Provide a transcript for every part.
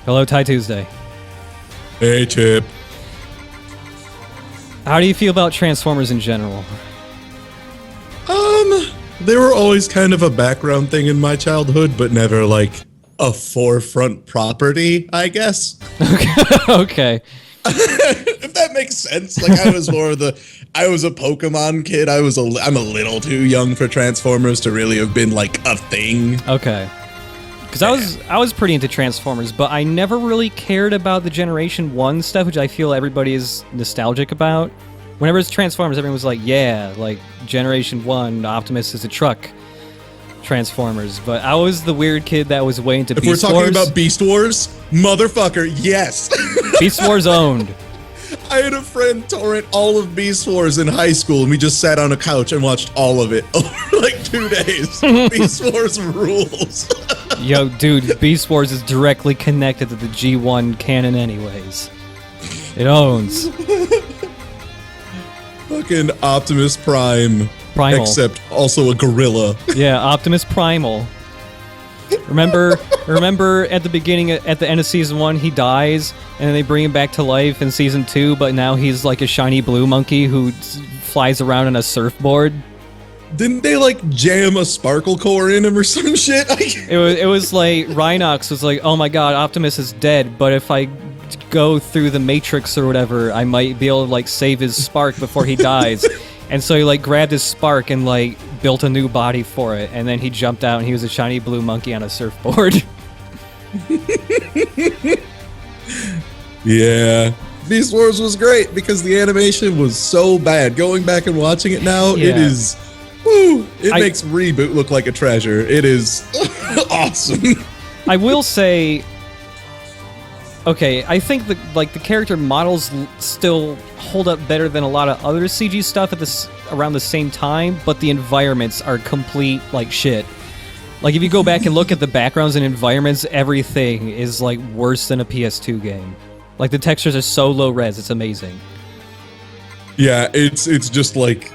Hello, TieTuesday. Hey, Chip. How do you feel about Transformers in general? They were always kind of a background thing in my childhood, but never like a forefront property, I guess. Okay. If that makes sense. Like I was I was a Pokemon kid. I'm a little too young for Transformers to really have been like a thing. Okay. Because I was pretty into Transformers, but I never really cared about the Generation 1 stuff, which I feel everybody is nostalgic about. Whenever it's Transformers, everyone was like, yeah, like Generation 1, Optimus is a truck. Transformers. But I was the weird kid that was way into Beast Wars. If we're talking about Beast Wars, motherfucker, yes. Beast Wars owned. I had a friend torrent all of Beast Wars in high school, and we just sat on a couch and watched all of it over like 2 days. Beast Wars rules. Yo, dude, Beast Wars is directly connected to the G1 canon anyways. It owns. Fucking Optimus Prime. Primal. Except also a gorilla. Yeah, Optimus Primal. Remember at the beginning, at the end of Season 1, he dies, and then they bring him back to life in Season 2, but now he's like a shiny blue monkey who flies around on a surfboard. Didn't they like jam a sparkle core in him or some shit? It was like Rhinox was like, oh my god, Optimus is dead, but if I go through the Matrix or whatever, I might be able to like save his spark before he dies. And so he like grabbed his spark and like built a new body for it, and then he jumped out and he was a shiny blue monkey on a surfboard. Yeah. Beast Wars was great because the animation was so bad. Going back and watching it now, Yeah. it is woo, it makes Reboot look like a treasure. It is awesome. I will say, okay, I think the character models still hold up better than a lot of other CG stuff around the same time, but the environments are complete like shit. Like if you go back and look at the backgrounds and environments, everything is like worse than a PS2 game. Like the textures are so low res, it's amazing. Yeah, it's just like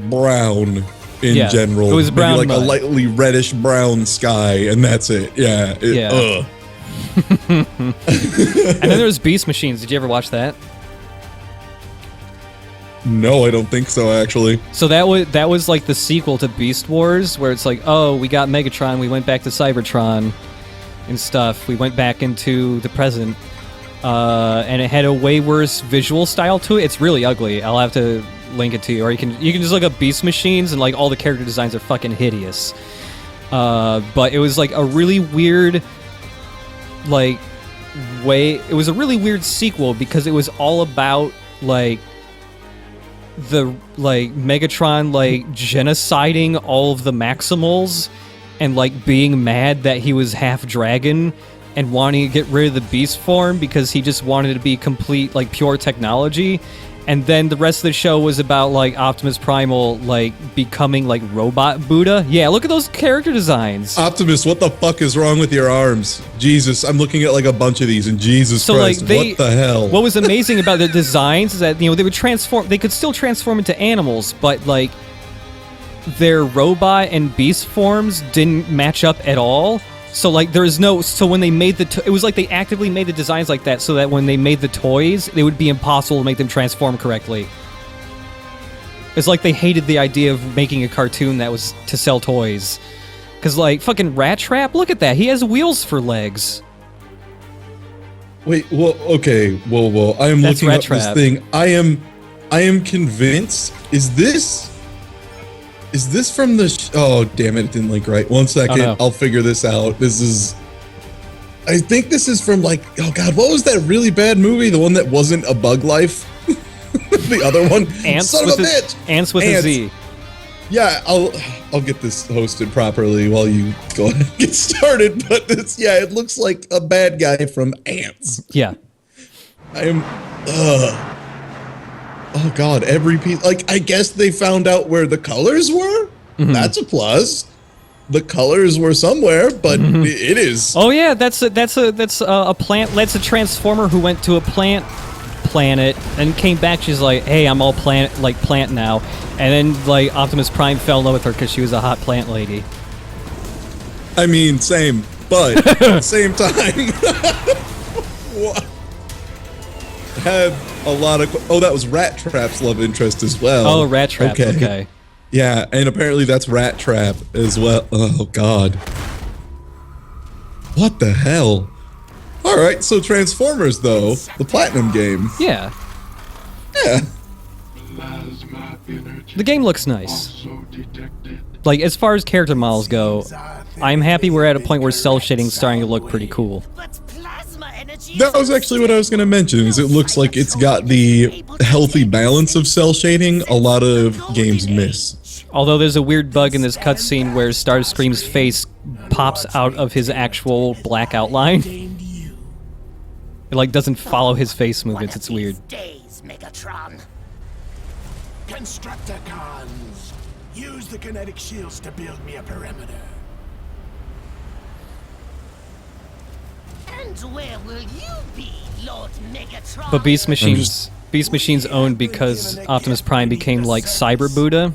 brown in general. It was brown, maybe like a lightly reddish brown sky, and that's it. Yeah. Yeah. And then there's Beast Machines. Did you ever watch that? No, I don't think so, actually. So that was like the sequel to Beast Wars, where it's like, oh, we got Megatron, we went back to Cybertron and stuff. We went back into the present, and it had a way worse visual style to it. It's really ugly. I'll have to link it to you, or you can just look up Beast Machines, and like all the character designs are fucking hideous. But it was like a really weird, like it was a really weird sequel because it was all about like the like Megatron like genociding all of the Maximals and like being mad that he was half dragon and wanting to get rid of the beast form because he just wanted to be complete like pure technology. And then the rest of the show was about like Optimus Primal like becoming like robot Buddha. Yeah, look at those character designs. Optimus, what the fuck is wrong with your arms? Jesus, I'm looking at like a bunch of these, and Jesus Christ, what the hell? What was amazing about their designs is that they would transform. They could still transform into animals, but like their robot and beast forms didn't match up at all. So like there is no. So when they made it was like they actively made the designs like that so that when they made the toys, it would be impossible to make them transform correctly. It's like they hated the idea of making a cartoon that was to sell toys, because like fucking Rat Trap, look at that, he has wheels for legs. Wait, well, okay, whoa! I am looking up this thing. I am convinced. Is this from the? Oh, damn it! It didn't link right. 1 second. Oh, no. I'll figure this out. I think this is from like. Oh God, what was that really bad movie? The one that wasn't A Bug Life. The other one. Ants Son with of a bitch. Ants with a Z. Yeah, I'll get this hosted properly while you go ahead and get started. But it looks like a bad guy from Ants. Yeah. I am. Oh God, every piece. Like, I guess they found out where the colors were. Mm-hmm. That's a plus. The colors were somewhere, but it is. Oh yeah, that's a plant. That's a transformer who went to a planet and came back. She's like, hey, I'm all plant now. And then like Optimus Prime fell in love with her because she was a hot plant lady. I mean, same, but same time. What? Had a lot of. Oh, that was Rat Trap's love interest as well. Oh, Rat Trap. Okay. Yeah, and apparently that's Rat Trap as well. Oh God. What the hell? All right, so Transformers though, the Platinum game. Yeah. Yeah. The game looks nice. Like, as far as character models go, I'm happy we're at a point where cell shading's starting to look pretty cool. That was actually what I was going to mention, is it looks like it's got the healthy balance of cell shading a lot of games miss. Although there's a weird bug in this cutscene where Starscream's face pops out of his actual black outline. It, like, doesn't follow his face movements. It's weird. Constructicons, use the kinetic shields to build me a perimeter. And where will you be, Lord Megatron? But Beast Machine's owned because Optimus Prime became like Cyber Buddha.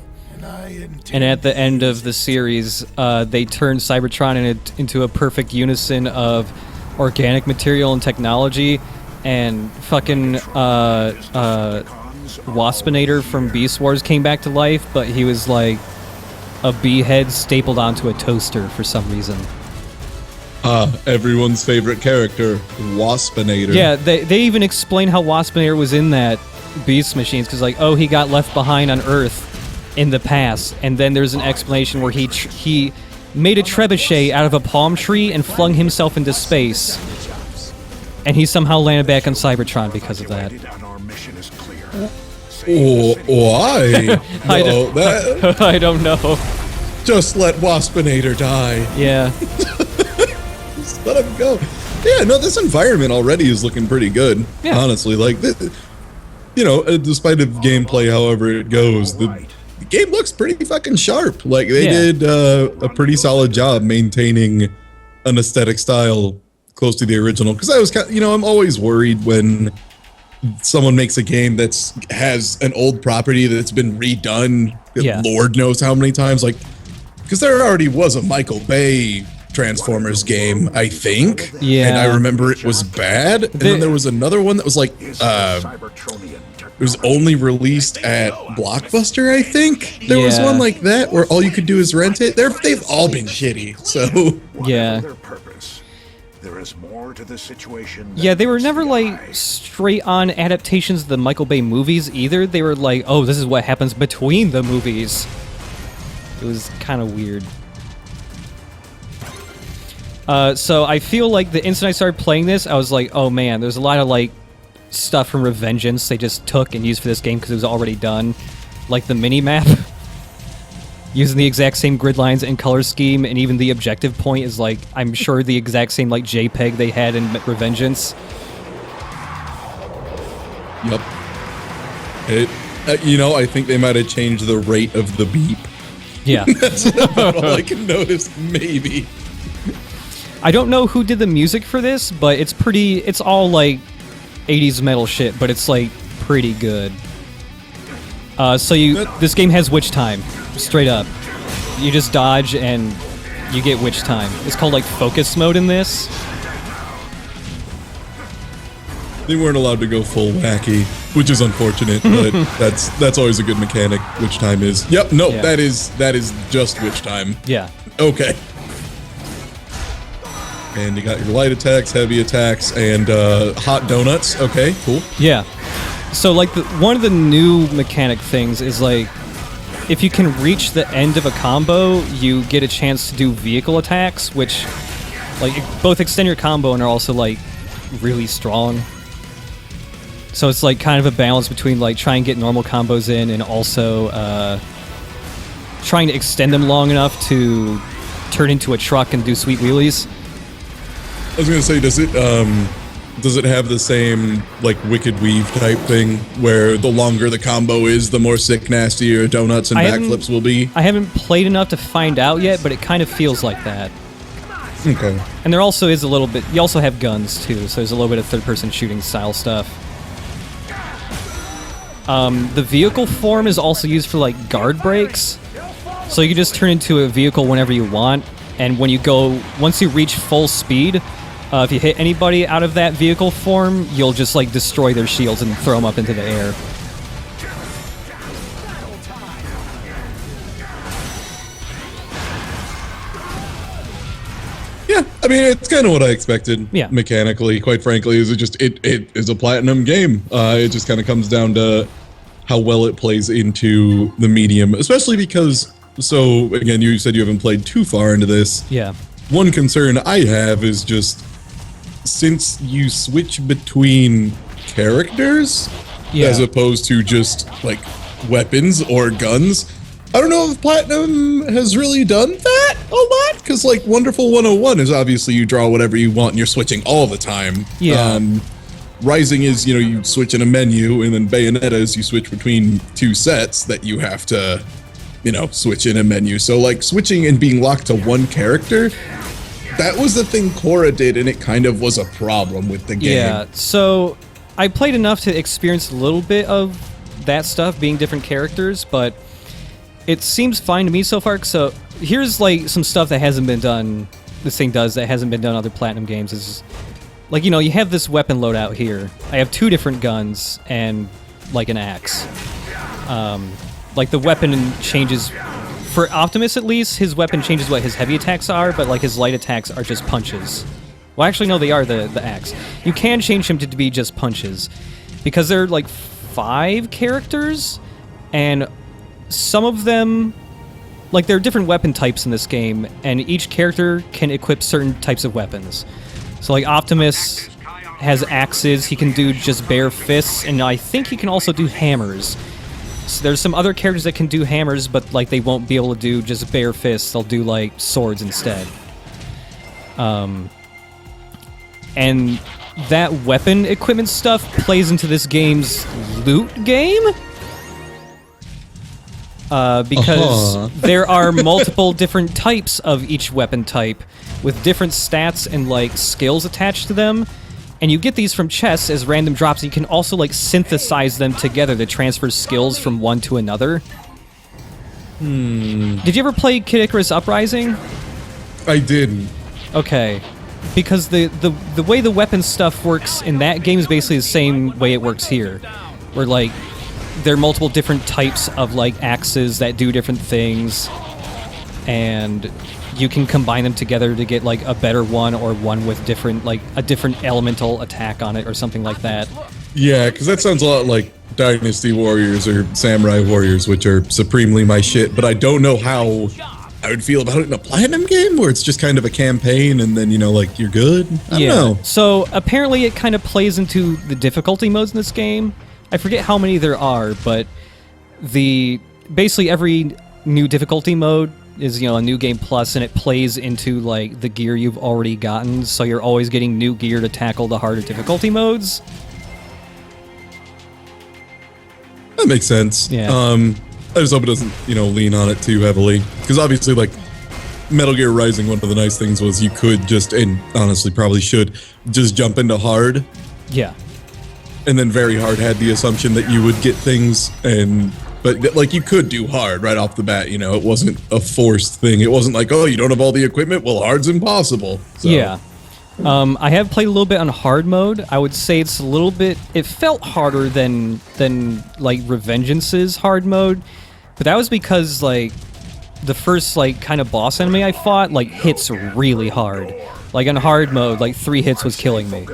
And at the end of the series, they turned Cybertron into a perfect unison of organic material and technology, and fucking Waspinator from Beast Wars came back to life, but he was like a bee head stapled onto a toaster for some reason. Everyone's favorite character, Waspinator. Yeah, they even explain how Waspinator was in that Beast Machines, because like, oh, he got left behind on Earth in the past, and then there's an explanation where he made a trebuchet out of a palm tree and flung himself into space, and he somehow landed back on Cybertron because of that. Oh, why? I don't know. Just let Waspinator die. Yeah. Just let him go. Yeah, no, this environment already is looking pretty good. Yeah. Honestly, like, you know, despite the gameplay, however it goes, the game looks pretty fucking sharp. Like, they did a pretty solid job maintaining an aesthetic style close to the original. Because I was kind of, you know, I'm always worried when someone makes a game that's has an old property that's been redone. Yeah. Lord knows how many times. Like, because there already was a Michael Bay Transformers game, I think. Yeah. And I remember it was bad. And then there was another one that was like, it was only released at Blockbuster, I think. There was one like that where all you could do is rent it. They've all been shitty, so... Yeah. There is more to the situation. Yeah, they were never like straight-on adaptations of the Michael Bay movies either. They were like, oh, this is what happens between the movies. It was kind of weird. So I feel like the instant I started playing this, I was like, oh man, there's a lot of like stuff from Revengeance they just took and used for this game because it was already done. Like the mini-map. Using the exact same grid lines and color scheme, and even the objective point is like, I'm sure the exact same like JPEG they had in Revengeance. Yep. You know, I think they might have changed the rate of the beep. Yeah. That's about all I can notice, maybe. I don't know who did the music for this, but it's all like 80s metal shit, but it's like pretty good. This game has witch time, straight up. You just dodge and you get witch time. It's called like focus mode in this. They weren't allowed to go full wacky, which is unfortunate, but that's always a good mechanic. Witch time is. Yep, no, Yeah. that is just witch time. Yeah. Okay. And you got your light attacks, heavy attacks, and hot donuts. Okay, cool. Yeah. So, like, one of the new mechanic things is, like, if you can reach the end of a combo, you get a chance to do vehicle attacks, which, like, both extend your combo and are also, like, really strong. So it's, like, kind of a balance between, like, trying to get normal combos in and also trying to extend them long enough to turn into a truck and do sweet wheelies. I was gonna say, does it have the same, like, Wicked Weave type thing, where the longer the combo is, the more sick, nasty your donuts and backflips will be? I haven't played enough to find out yet, but it kind of feels like that. Okay. And there also is a little bit... You also have guns, too, so there's a little bit of third-person shooting style stuff. The vehicle form is also used for, like, guard breaks. So you can just turn into a vehicle whenever you want, and when you go... Once you reach full speed, If you hit anybody out of that vehicle form, you'll just like destroy their shields and throw them up into the air. Yeah, I mean, it's kind of what I expected. Yeah. Mechanically, quite frankly, is it is a Platinum game. It just kind of comes down to how well it plays into the medium, especially because, so again, you said you haven't played too far into this. Yeah. One concern I have is just, since you switch between characters, as opposed to just, like, weapons or guns, I don't know if Platinum has really done that a lot, because, like, Wonderful 101 is obviously you draw whatever you want and you're switching all the time. Yeah. Rising is, you know, you switch in a menu, and then Bayonetta is you switch between two sets that you have to, you know, switch in a menu. So, like, switching and being locked to one character, that was the thing Korra did, and it kind of was a problem with the game. Yeah, so I played enough to experience a little bit of that stuff, being different characters, but it seems fine to me so far. So here's, like, some stuff that hasn't been done, this thing does, that hasn't been done in other Platinum games is, like, you know, you have this weapon loadout here. I have 2 different guns and, like, an axe. Like, the weapon changes... For Optimus, at least, his weapon changes what his heavy attacks are, but, like, his light attacks are just punches. Well, actually, no, they are the axe. You can change him to be just punches. Because there are, like, 5 characters, and some of them... Like, there are different weapon types in this game, and each character can equip certain types of weapons. So, like, Optimus has axes, he can do just bare fists, and I think he can also do hammers. So there's some other characters that can do hammers, but, like, they won't be able to do just bare fists. They'll do, like, swords instead. And that weapon equipment stuff plays into this game's loot game? Because there are multiple different types of each weapon type, with different stats and, like, skills attached to them. And you get these from chests as random drops, and you can also, like, synthesize them together to transfer skills from one to another. Did you ever play Kid Icarus Uprising? I didn't. Okay. Because the way the weapon stuff works in that game is basically the same way it works here. Where, like, there are multiple different types of, like, axes that do different things. And you can combine them together to get, like, a better one, or one with different, like, a different elemental attack on it or something like that. Yeah, because that sounds a lot like Dynasty Warriors or Samurai Warriors, which are supremely my shit, but I don't know how I would feel about it in a Platinum game, where it's just kind of a campaign and then, you know, like, you're good? I don't know. So apparently it kind of plays into the difficulty modes in this game. I forget how many there are, but basically every new difficulty mode is, you know, a new game plus, and it plays into, like, the gear you've already gotten, so you're always getting new gear to tackle the harder difficulty modes. That makes sense. Yeah. I just hope it doesn't, you know, lean on it too heavily, because obviously, like, Metal Gear Rising, one of the nice things was you could just, and honestly probably should, just jump into hard. Yeah. And then very hard had the assumption that you would get things, but, like, you could do hard right off the bat, you know, it wasn't a forced thing. It wasn't like, oh, you don't have all the equipment? Well, hard's impossible. So. Yeah. I have played a little bit on hard mode. I would say it's a little bit, it felt harder than like, Revengeance's hard mode, but that was because, like, the first, like, kind of boss enemy I fought, like, hits really hard. Like, on hard mode, like, 3 hits was killing me.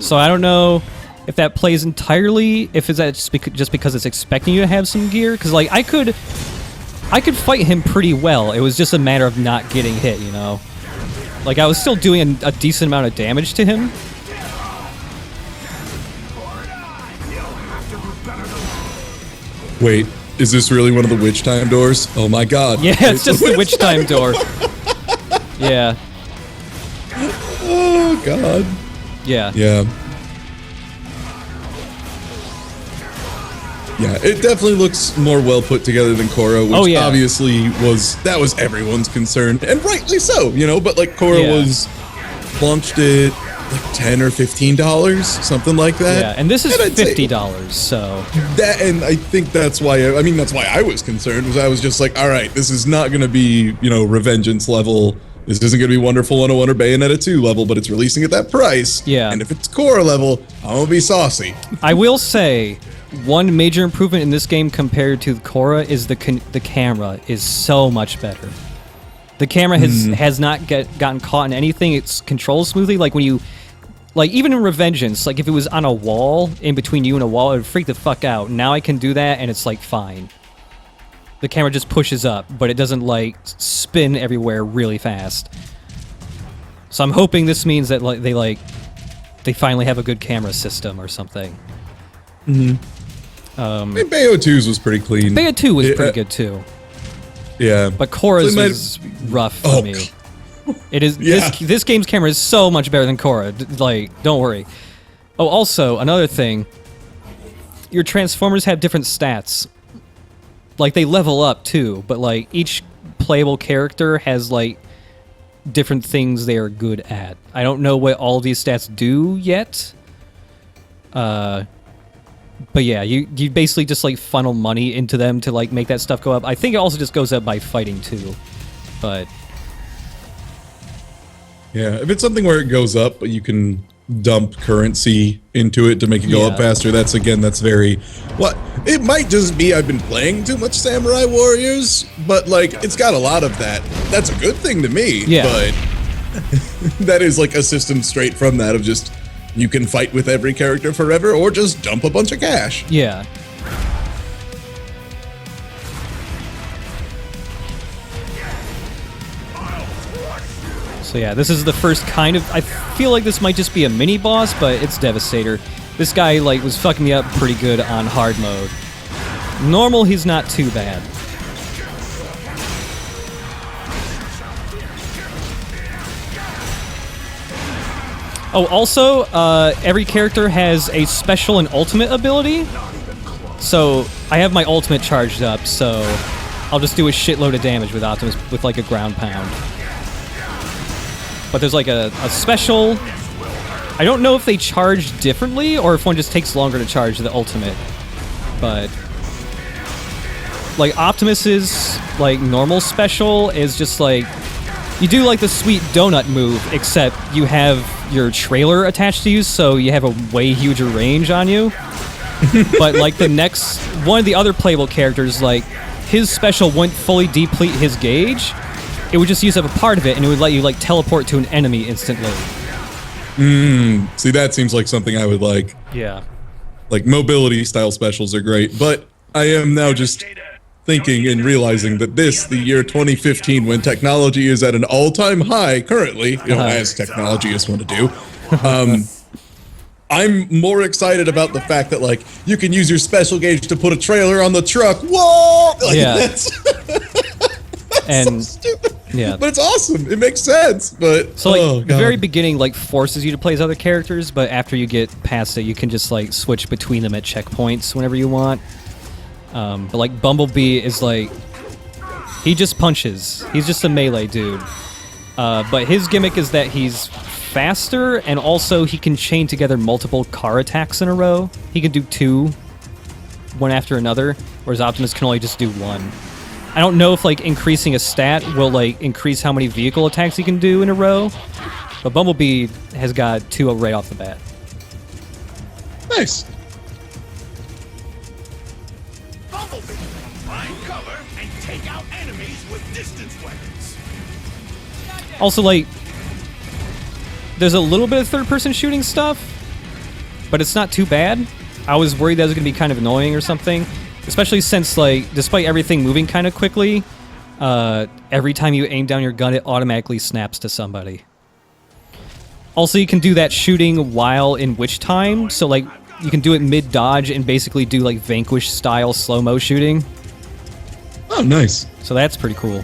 So I don't know if that plays entirely, if it's just because it's expecting you to have some gear, because, like, I could fight him pretty well. It was just a matter of not getting hit, you know? Like, I was still doing a decent amount of damage to him. Wait, is this really one of the Witch Time doors? Oh my god. Yeah, it's just the Witch Time door. Yeah. Oh god. Yeah. Yeah. Yeah, it definitely looks more well put together than Korra, which obviously was everyone's concern, and rightly so, you know, but, like, Korra was launched at like $10 or $15, something like that. Yeah, and this is $50, so that, and I think that's why that's why I was concerned, was I was just like, all right, this is not going to be, you know, Revengeance level this isn't going to be Wonderful 101 or Bayonetta 2 level, but it's releasing at that price. Yeah. And if it's Korra level, I'm going to be saucy. I will say, one major improvement in this game compared to Korra is the camera is so much better. The camera has not gotten caught in anything. It's controls smoothly. Like when you, like even in Revengeance, like if it was on a wall in between you and a wall, it would freak the fuck out. Now I can do that and it's like fine. The camera just pushes up, but it doesn't like spin everywhere really fast. So I'm hoping this means that they finally have a good camera system or something. Bayo 2's was pretty clean. Bayo 2 was pretty good too. Yeah. But Korra's is rough for me. It is. Yeah. This game's camera is so much better than Korra. Like, don't worry. Oh, also, another thing. Your Transformers have different stats. Like, they level up too, but like, each playable character has like, different things they are good at. I don't know what all these stats do yet. But yeah, you basically just like funnel money into them to like make that stuff go up. I think it also just goes up by fighting too, but yeah, if it's something where it goes up, but you can dump currency into it to make it go up faster, that's very what it might just be. I've been playing too much Samurai Warriors, but like it's got a lot of that. That's a good thing to me. Yeah, but that is like a system straight from that of just. You can fight with every character forever, or just dump a bunch of cash. Yeah. So yeah, this is the first kind of... I feel like this might just be a mini-boss, but it's Devastator. This guy, like, was fucking me up pretty good on hard mode. Normal, he's not too bad. Oh, also, every character has a special and ultimate ability. So, I have my ultimate charged up, so I'll just do a shitload of damage with Optimus with, like, a ground pound. But there's, like, a special... I don't know if they charge differently, or if one just takes longer to charge the ultimate. But... like, Optimus's, like, normal special is just, like... You do, like, the sweet donut move, except you have your trailer attached to you, so you have a way huger range on you. But, like, the next... One of the other playable characters, like, his special wouldn't fully deplete his gauge. It would just use up a part of it, and it would let you, like, teleport to an enemy instantly. See, that seems like something I would like. Yeah. Like, mobility-style specials are great, but I am now just... thinking and realizing that the year 2015, when technology is at an all-time high currently, as technologists want to do, I'm more excited about the fact that, like, you can use your special gauge to put a trailer on the truck. Whoa! Like, Yeah. That's And so stupid. yeah. But it's awesome. It makes sense. But So, like, oh, the God. very beginning, like, forces you to play as other characters, but after you get past it, you can just, like, switch between them at checkpoints whenever you want. But, like, Bumblebee is, like... He just punches. He's just a melee dude. But his gimmick is that he's faster, and also he can chain together multiple car attacks in a row. He can do two, one after another, whereas Optimus can only just do one. I don't know if, like, increasing a stat will, like, increase how many vehicle attacks he can do in a row, but Bumblebee has got two right off the bat. Nice. Bumblebee, find cover and take out enemies with distance weapons. Also, like, there's a little bit of third-person shooting stuff, but it's not too bad. I was worried that was going to be kind of annoying or something, especially since, like, despite everything moving kind of quickly, every time you aim down your gun, it automatically snaps to somebody. Also, you can do that shooting while in Witch Time, so, like, you can do it mid-dodge and basically do, like, Vanquish-style slow-mo shooting. Oh, nice. So that's pretty cool.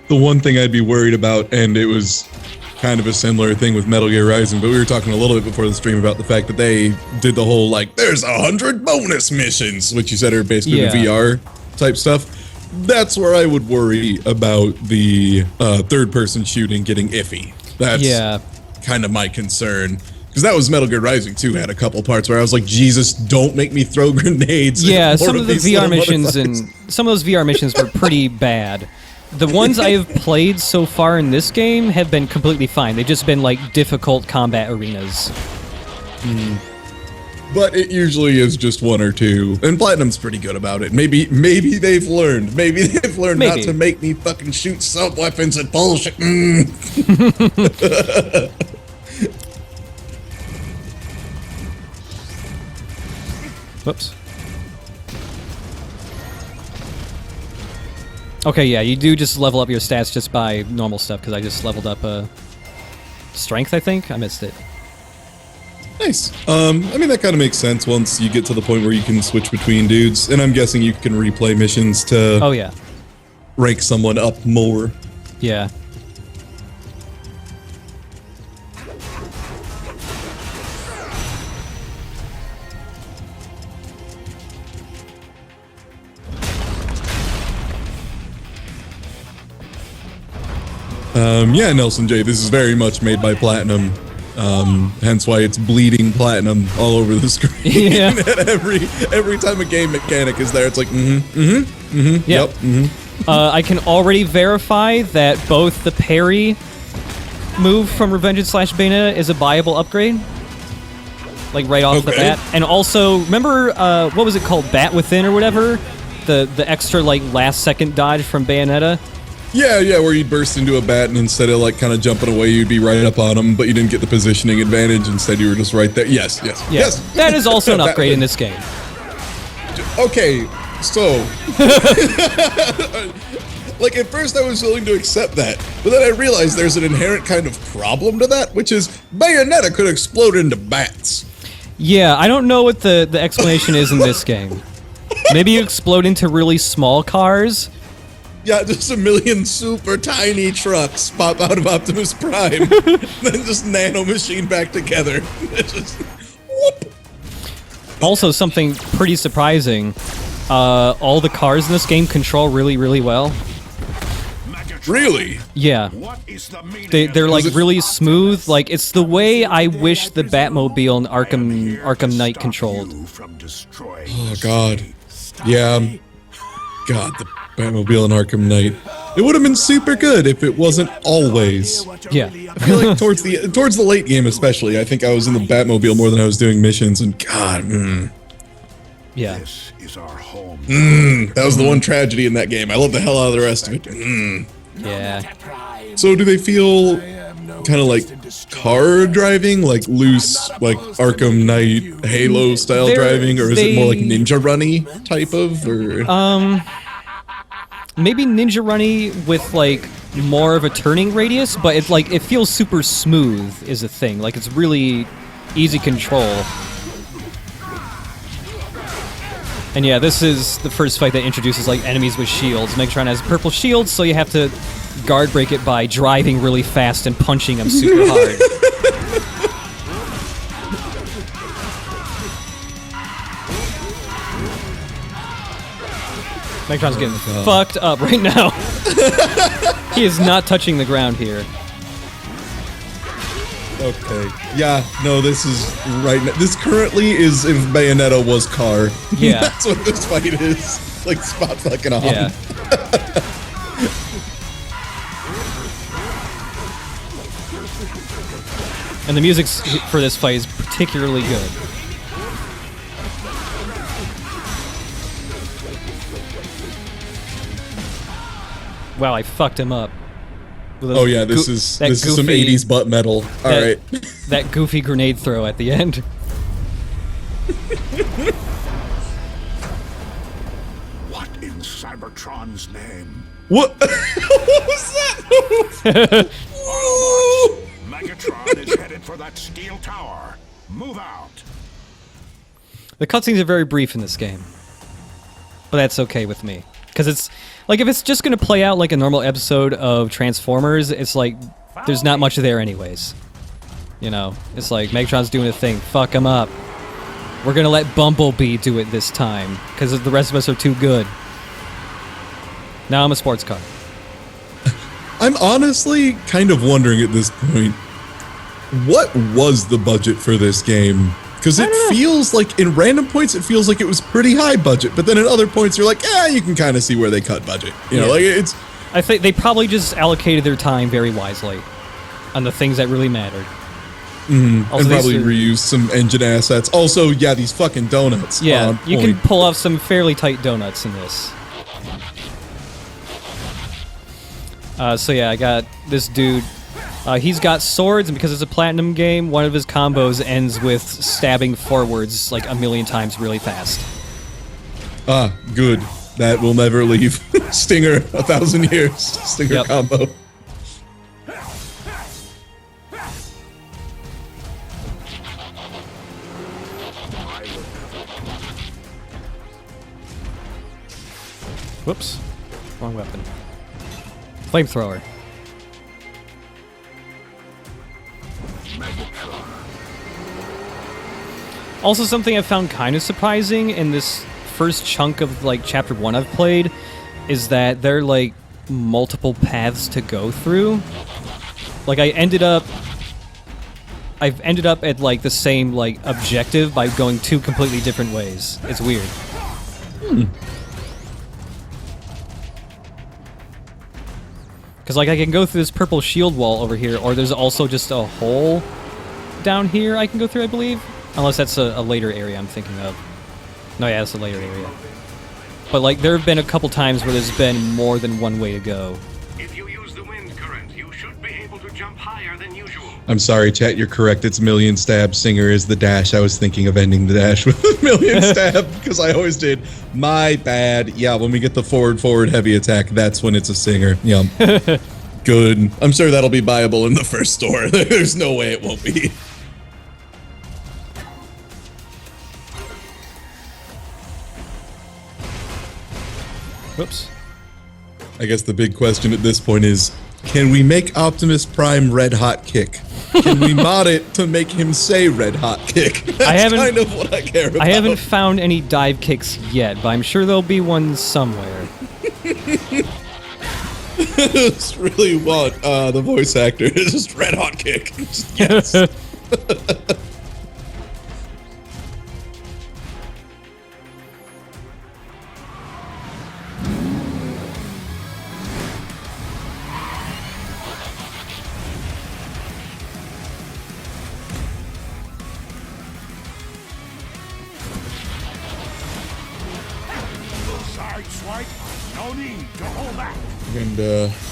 The one thing I'd be worried about, and it was kind of a similar thing with Metal Gear Rising, but we were talking a little bit before the stream about the fact that they did the whole, like, there's 100 bonus missions, which you said are basically the VR type stuff. That's where I would worry about the third-person shooting getting iffy. That's kind of my concern. Because that was Metal Gear Rising 2 had a couple parts where I was like, Jesus, don't make me throw grenades. Yeah, some of the VR missions and some of those VR missions were pretty bad. The ones I have played so far in this game have been completely fine. They've just been like difficult combat arenas. But it usually is just one or two. And Platinum's pretty good about it. Maybe they've learned. Maybe they've learned not to make me fucking shoot sub-weapons and bullshit. Whoops. Okay, yeah, you do just level up your stats just by normal stuff, because I just leveled up strength, I think? I missed it. Nice. I mean, that kind of makes sense once you get to the point where you can switch between dudes. And I'm guessing you can replay missions to rank someone up more. Yeah. Yeah, Nelson J, this is very much made by Platinum. Hence why it's bleeding platinum all over the screen. Yeah. every time a game mechanic is there, it's like, Yep. I can already verify that both the parry move from Revengeance / Bayonetta is a buyable upgrade. Like right off the bat. And also, remember, what was it called? Bat Within or whatever? The extra, like, last second dodge from Bayonetta? Yeah, where you burst into a bat and instead of like kind of jumping away, you'd be right up on them, but you didn't get the positioning advantage. Instead, you were just right there. Yes. That is also an upgrade in this game. Okay, so like at first I was willing to accept that, but then I realized there's an inherent kind of problem to that, which is Bayonetta could explode into bats. Yeah, I don't know what the explanation is in this game. Maybe you explode into really small cars. Yeah, just a million super tiny trucks pop out of Optimus Prime, then just nanomachine back together. Just, whoop. Also, something pretty surprising, all the cars in this game control really, really well. Really? Yeah. They're like really smooth. Like, it's the way I wish the Batmobile in Arkham Knight controlled. Oh, God. Yeah. God, the Batmobile in Arkham Knight. It would have been super good if it wasn't always. Yeah. I feel like towards the late game especially, I think I was in the Batmobile more than I was doing missions, and God, Yeah. This is our home. That was the one tragedy in that game. I love the hell out of the rest of it. Yeah. So do they feel kind of like car driving, like loose, like Arkham Knight, Halo style driving, or is it more like Ninja Runny type of, or? Maybe Ninja Runny with like more of a turning radius, but it's like it feels super smooth is a thing. Like it's really easy control. And yeah, this is the first fight that introduces like enemies with shields. Megatron has purple shields, so you have to guard break it by driving really fast and punching them super hard. Megatron's getting fucked up right now. He is not touching the ground here. Okay. Yeah, no, this is right now. This currently is if Bayonetta was car. Yeah. That's what this fight is. Like, spot fucking on. Yeah. And the music for this fight is particularly good. Wow, I fucked him up. Oh yeah, this is some 80s butt metal. All right. That goofy grenade throw at the end. What in Cybertron's name? What? What was that? Megatron is headed for that steel tower. Move out. The cutscenes are very brief in this game. But that's okay with me. Because it's, like, if it's just going to play out like a normal episode of Transformers, it's like, there's not much there anyways. You know, it's like, Megatron's doing a thing, fuck him up. We're going to let Bumblebee do it this time, because the rest of us are too good. Now I'm a sports car. I'm honestly kind of wondering at this point, what was the budget for this game? Because it feels like, in random points, it feels like it was pretty high budget, but then at other points, you're like, you can kind of see where they cut budget. You know, like it's. I think they probably just allocated their time very wisely on the things that really mattered. And probably reused some engine assets. Also, these fucking donuts. Yeah, you can pull off some fairly tight donuts in this. So yeah, I got this dude. He's got swords, and because it's a platinum game, one of his combos ends with stabbing forwards like a million times really fast. Good. That will never leave. Stinger, 1,000 years. Stinger combo. Whoops. Wrong weapon. Flamethrower. Also, something I found kind of surprising in this first chunk of like chapter 1 I've played is that there are like multiple paths to go through. Like I've ended up at like the same like objective by going 2 completely different ways. It's weird. Because like I can go through this purple shield wall over here, or there's also just a hole down here I can go through, I believe. Unless that's a later area I'm thinking of. No, yeah, that's a later area. But like there have been a couple times where there's been more than one way to go. If you use the wind current, you should be able to jump higher than usual. I'm sorry, chat, you're correct. It's million stab. Singer is the dash. I was thinking of ending the dash with a million stab, because I always did. My bad. Yeah, when we get the forward heavy attack, that's when it's a singer. Yeah. Good. I'm sure that'll be buyable in the first store. There's no way it won't be. Whoops. I guess the big question at this point is, can we make Optimus Prime Red Hot Kick? Can we mod it to make him say Red Hot Kick? That's kind of what I care about. I haven't found any dive kicks yet, but I'm sure there'll be one somewhere. I just really want the voice actor to just Red Hot Kick. Just, yes. No need to hold back. And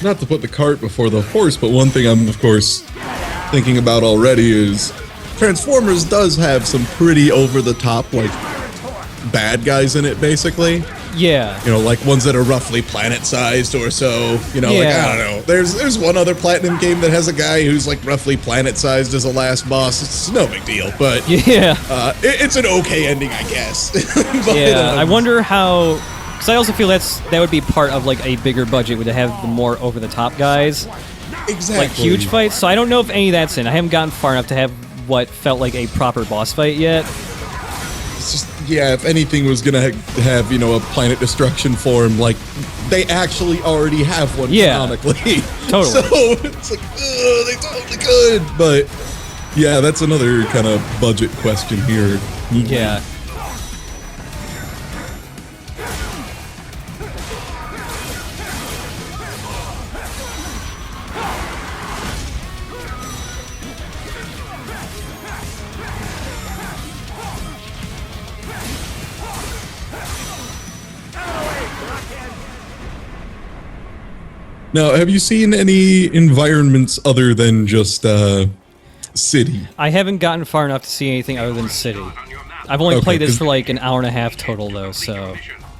not to put the cart before the horse, but one thing I'm, of course, thinking about already is Transformers does have some pretty over-the-top, like, bad guys in it, basically. Yeah. You know, like ones that are roughly planet-sized or so. You know, like, I don't know. There's one other Platinum game that has a guy who's, like, roughly planet-sized as a last boss. It's no big deal, but... Yeah. It's an okay ending, I guess. But, yeah, I wonder how... Because I also feel that would be part of, like, a bigger budget, would have the more over-the-top guys. Exactly. Like, huge fights. So I don't know if any of that's in. I haven't gotten far enough to have what felt like a proper boss fight yet. It's just, yeah, if anything was gonna have, you know, a planet destruction form, like, they actually already have one canonically. Totally. So, it's like, they totally could. But, yeah, that's another kind of budget question here. Yeah. Now, have you seen any environments other than just city? I haven't gotten far enough to see anything other than city. I've only played this for like an hour and a half total, though, so...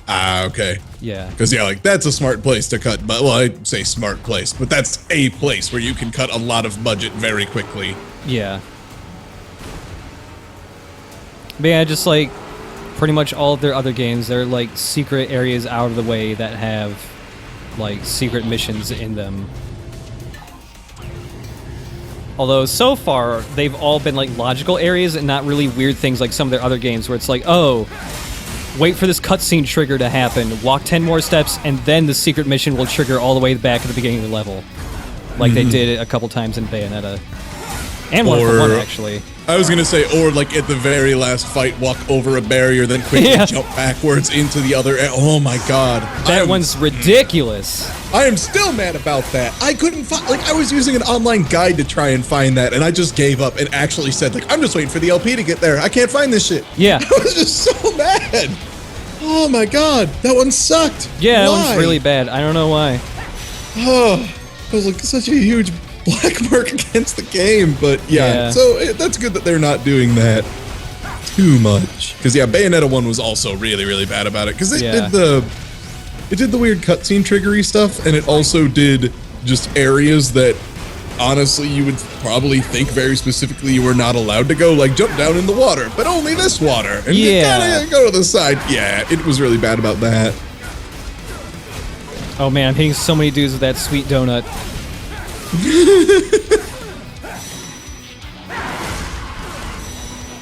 Okay. Yeah. Because, yeah, like, that's a smart place to cut, but, well, I'd say smart place, but that's a place where you can cut a lot of budget very quickly. Yeah. But yeah, just like, pretty much all of their other games, they're like secret areas out of the way that have... like secret missions in them. Although so far they've all been like logical areas and not really weird things like some of their other games where it's like, oh, wait for this cutscene trigger to happen, walk 10 more steps, and then the secret mission will trigger all the way back at the beginning of the level. Like they did it a couple times in Bayonetta. And 1 for Or- 1, actually. I was gonna say, or like at the very last fight, walk over a barrier, then quickly Yeah. jump backwards into the other. Oh my god, That one's ridiculous. I am still mad about that. I couldn't find, like, I was using an online guide to try and find that, and I just gave up and actually said, like, I'm just waiting for the LP to get there. I can't find this shit. Yeah. I was just so mad. Oh my god, that one sucked. Yeah, that Why? one's really bad. I don't know why. Oh, it was like such a huge black mark against the game, but yeah. So that's good that they're not doing that too much. Because yeah, Bayonetta 1 was also really, really bad about it. Because it did the weird cutscene triggery stuff, and it also did just areas that honestly you would probably think very specifically you were not allowed to go, like jump down in the water, but only this water. And you gotta go to the side. Yeah, it was really bad about that. Oh man, I'm hitting so many dudes with that sweet donut.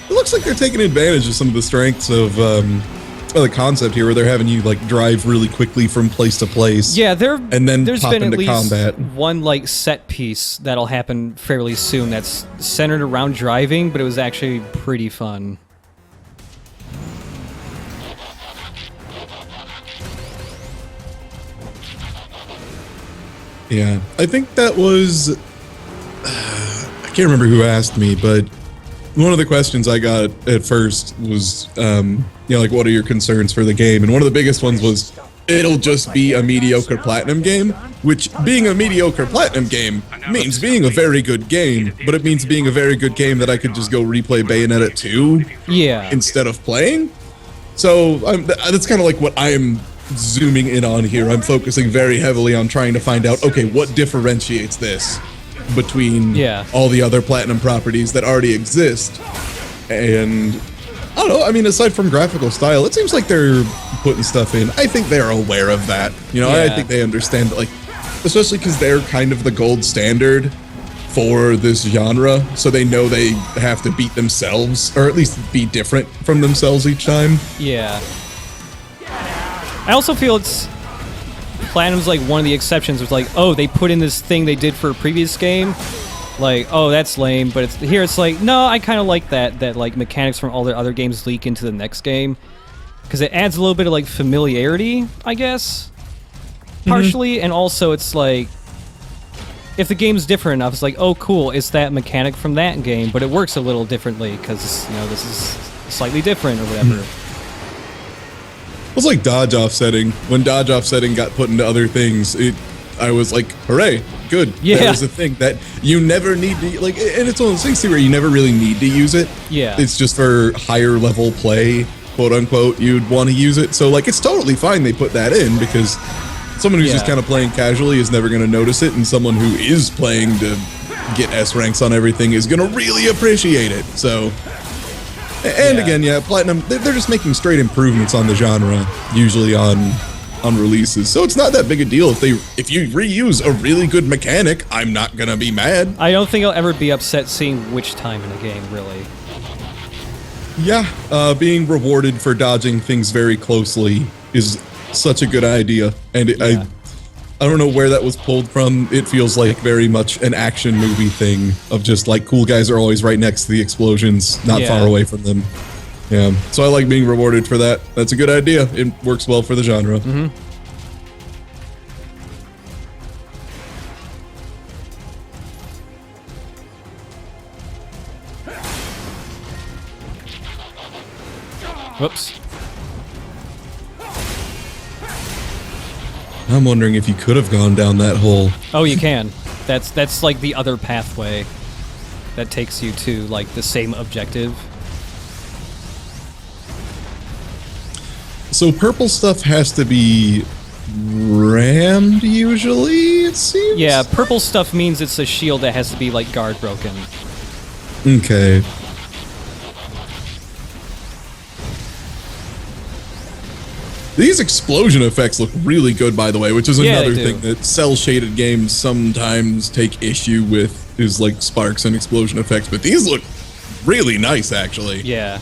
It looks like they're taking advantage of some of the strengths of the concept here, where they're having you like drive really quickly from place to place. Yeah, and then there's pop been at into least combat. one like set piece that'll happen fairly soon that's centered around driving, but it was actually pretty fun. Yeah, I think that was. I can't remember who asked me, but one of the questions I got at first was, like, what are your concerns for the game? And one of the biggest ones was, it'll just be a mediocre Platinum game, which being a mediocre Platinum game means being a very good game, but it means being a very good game that I could just go replay Bayonetta 2 instead of playing. So that's kind of like what I'm zooming in on here. I'm focusing very heavily on trying to find out, okay, what differentiates this between all the other Platinum properties that already exist. And I don't know, I mean, aside from graphical style, it seems like they're putting stuff in. I think they're aware of that. You know, I think they understand that, like, especially because they're kind of the gold standard for this genre, so they know they have to beat themselves, or at least be different from themselves each time. Yeah. I also feel Platinum's like one of the exceptions. Was like, oh, they put in this thing they did for a previous game. Like, oh, that's lame. But here it's like, no, I kind of like that like mechanics from all the other games leak into the next game. Because it adds a little bit of like familiarity, I guess. Partially. And also it's like, if the game's different enough, it's like, oh, cool, it's that mechanic from that game. But it works a little differently because, you know, this is slightly different or whatever. It was like dodge offsetting. When dodge offsetting got put into other things, I was like, hooray, good. Yeah. That was a thing that you never need to, like, and it's one of those things too where you never really need to use it. Yeah. It's just for higher level play, quote unquote, you'd want to use it. So, like, it's totally fine they put that in, because someone who's just kind of playing casually is never going to notice it, and someone who is playing to get S ranks on everything is going to really appreciate it. So, and again, Platinum, they're just making straight improvements on the genre, usually on releases. So it's not that big a deal if you reuse a really good mechanic. I'm not gonna be mad. I don't think I'll ever be upset seeing witch time in a game, really. Yeah, being rewarded for dodging things very closely is such a good idea, and I don't know where that was pulled from. It feels like very much an action movie thing of just like cool guys are always right next to the explosions, not far away from them. Yeah, so I like being rewarded for that. That's a good idea. It works well for the genre. Whoops. I'm wondering if you could have gone down that hole. Oh, you can. That's like the other pathway that takes you to like the same objective. So purple stuff has to be rammed usually, it seems? Yeah, purple stuff means it's a shield that has to be like guard broken. Okay. These explosion effects look really good, by the way, which is another thing that cell-shaded games sometimes take issue with, is like sparks and explosion effects, but these look really nice, actually. Yeah.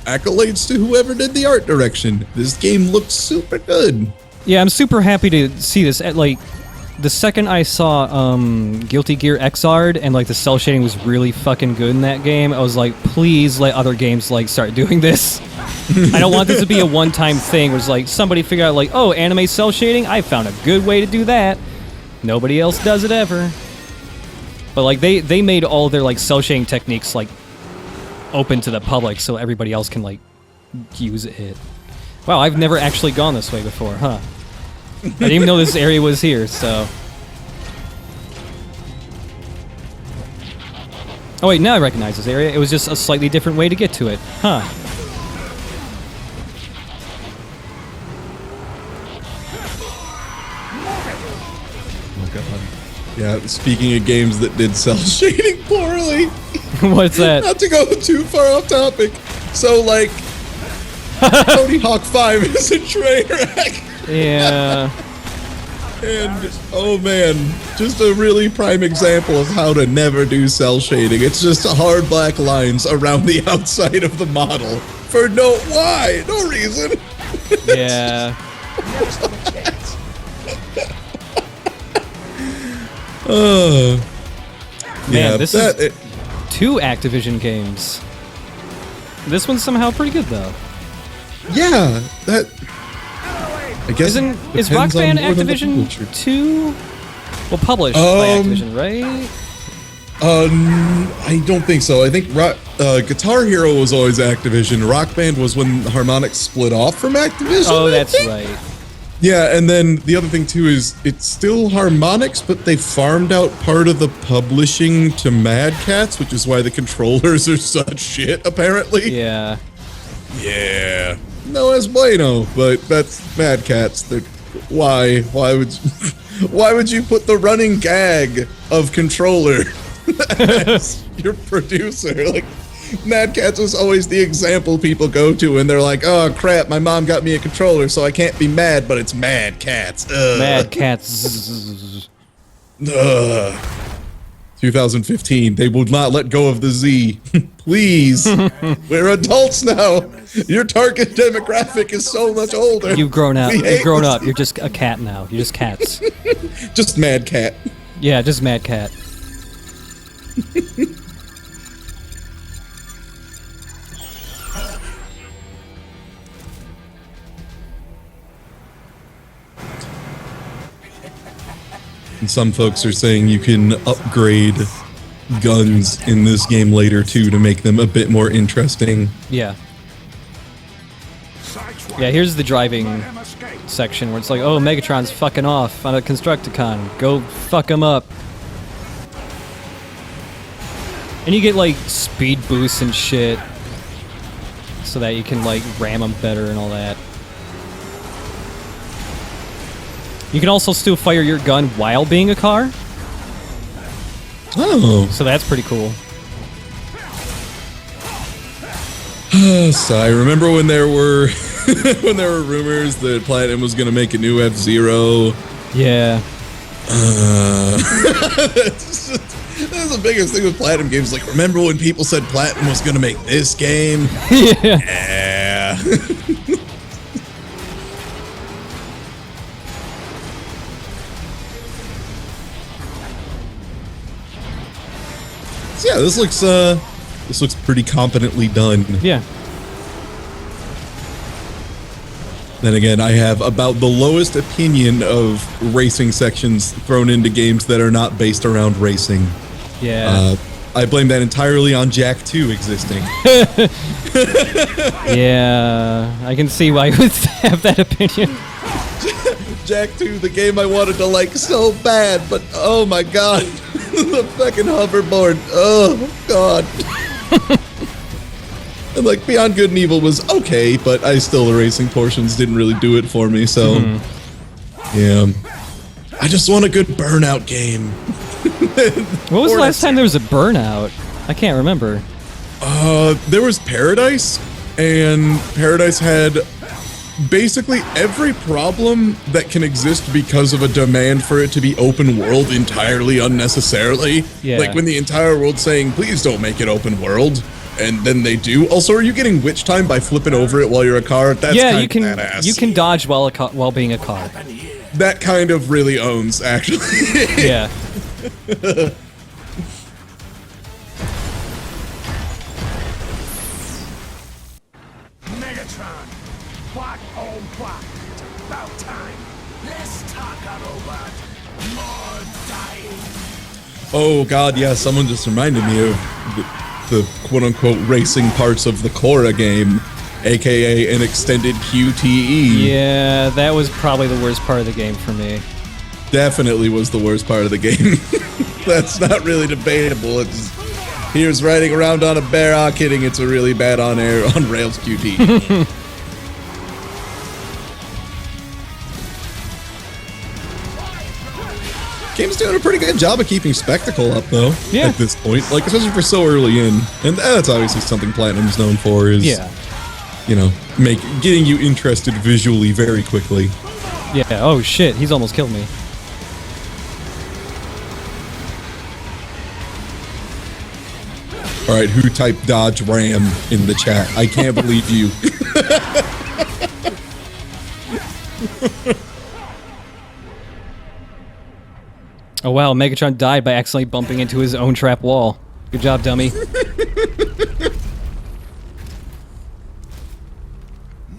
Accolades to whoever did the art direction. This game looks super good. Yeah, I'm super happy to see this. Like, the second I saw Guilty Gear Xr'd and like the cell shading was really fucking good in that game, I was like, please let other games like start doing this. I don't want this to be a one-time thing where it's like somebody figure out like, oh, anime cell shading, I found a good way to do that. Nobody else does it ever. But like they made all their like cell shading techniques like open to the public so everybody else can like use it. Wow, I've never actually gone this way before, huh? I didn't even know this area was here, so... Oh wait, now I recognize this area. It was just a slightly different way to get to it. Huh. Oh god. Yeah, speaking of games that did cell shading poorly. What's that? Not to go too far off topic. So, like, Tony Hawk 5 is a train wreck. Yeah. And, oh man, just a really prime example of how to never do cell shading. It's just hard black lines around the outside of the model. For no reason. Yeah. Man, yeah, this is 2 Activision games. This one's somehow pretty good though. Yeah, that... I guess is Rock Band Activision 2? Well, published by Activision, right? I don't think so. I think Guitar Hero was always Activision. Rock Band was when Harmonix split off from Activision. Oh, that's right. Yeah, and then the other thing too is it's still Harmonix, but they farmed out part of the publishing to Mad Catz, which is why the controllers are such shit, apparently. Yeah. Yeah. No es bueno, but that's Mad Catz. Why would you put the running gag of controller as your producer? Like, Mad Catz was always the example people go to, and they're like, "Oh crap, my mom got me a controller, so I can't be mad, but it's Mad Catz." Mad Catz. 2015, they will not let go of the Z. Please, we're adults now. Your target demographic is so much older. You've grown up. You've grown up. You're just a cat now. You're just cats. Just Mad Cat. Yeah, just Mad Cat. And some folks are saying you can upgrade guns in this game later too to make them a bit more interesting. Yeah. Yeah, here's the driving section where it's like, oh, Megatron's fucking off on a Constructicon. Go fuck him up. And you get like speed boosts and shit so that you can like ram them better and all that. You can also still fire your gun while being a car. Oh. So that's pretty cool. So I remember when there were rumors that Platinum was going to make a new F-Zero. Yeah. That's the biggest thing with Platinum games. Like, remember when people said Platinum was going to make this game? Yeah. So yeah, this looks pretty competently done. Yeah. Then again, I have about the lowest opinion of racing sections thrown into games that are not based around racing. Yeah. I blame that entirely on Jak 2 existing. Yeah, I can see why you would have that opinion. Jak 2, the game I wanted to like so bad, but oh my god. The fucking hoverboard. Oh god. And like Beyond Good and Evil was okay, but the racing portions didn't really do it for me, so yeah. I just want a good Burnout game. What was the last time there was a Burnout? I can't remember. There was Paradise, and Paradise had basically every problem that can exist because of a demand for it to be open world entirely unnecessarily. Yeah. Like when the entire world's saying, please don't make it open world, and then they do. Also, are you getting witch time by flipping over it while you're a car? That's yeah, kind of badass. you can dodge while being a car. that kind of really owns, actually. Yeah. Megatron, what oh what? It's about time. Less talk, Autobot. More dying. Oh god, yeah, someone just reminded me of the quote-unquote racing parts of the Cora game, aka an extended QTE. Yeah, that was probably the worst part of the game for me. Definitely was the worst part of the game. That's not really debatable. It's here's riding around on a Barrock hitting it's a really bad on rails QT. Game's doing a pretty good job of keeping spectacle up though. Yeah. At this point, like especially for so early in, and that's obviously something Platinum's known for. Is you know, getting you interested visually very quickly. Yeah. Oh shit, he's almost killed me. All right, who typed Dodge Ram in the chat? I can't believe you. Oh wow, Megatron died by accidentally bumping into his own trap wall. Good job, dummy.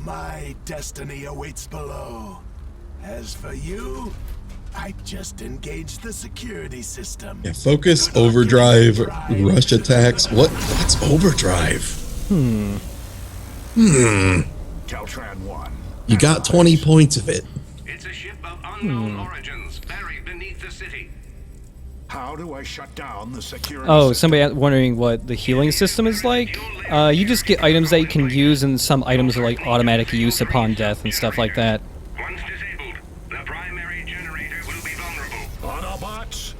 My destiny awaits below. As for you, I just engaged the security system. Yeah, focus, overdrive, rush attacks. What's overdrive? Caltran 1. You got 20 points of it. It's a ship of unknown origins buried beneath the city. How do I shut down the security Oh, system? somebody wondering what the healing system is like? You just get items that you can use, and some items are like automatic use upon death and stuff like that. Once disabled, the primary generator will be vulnerable. Autobots,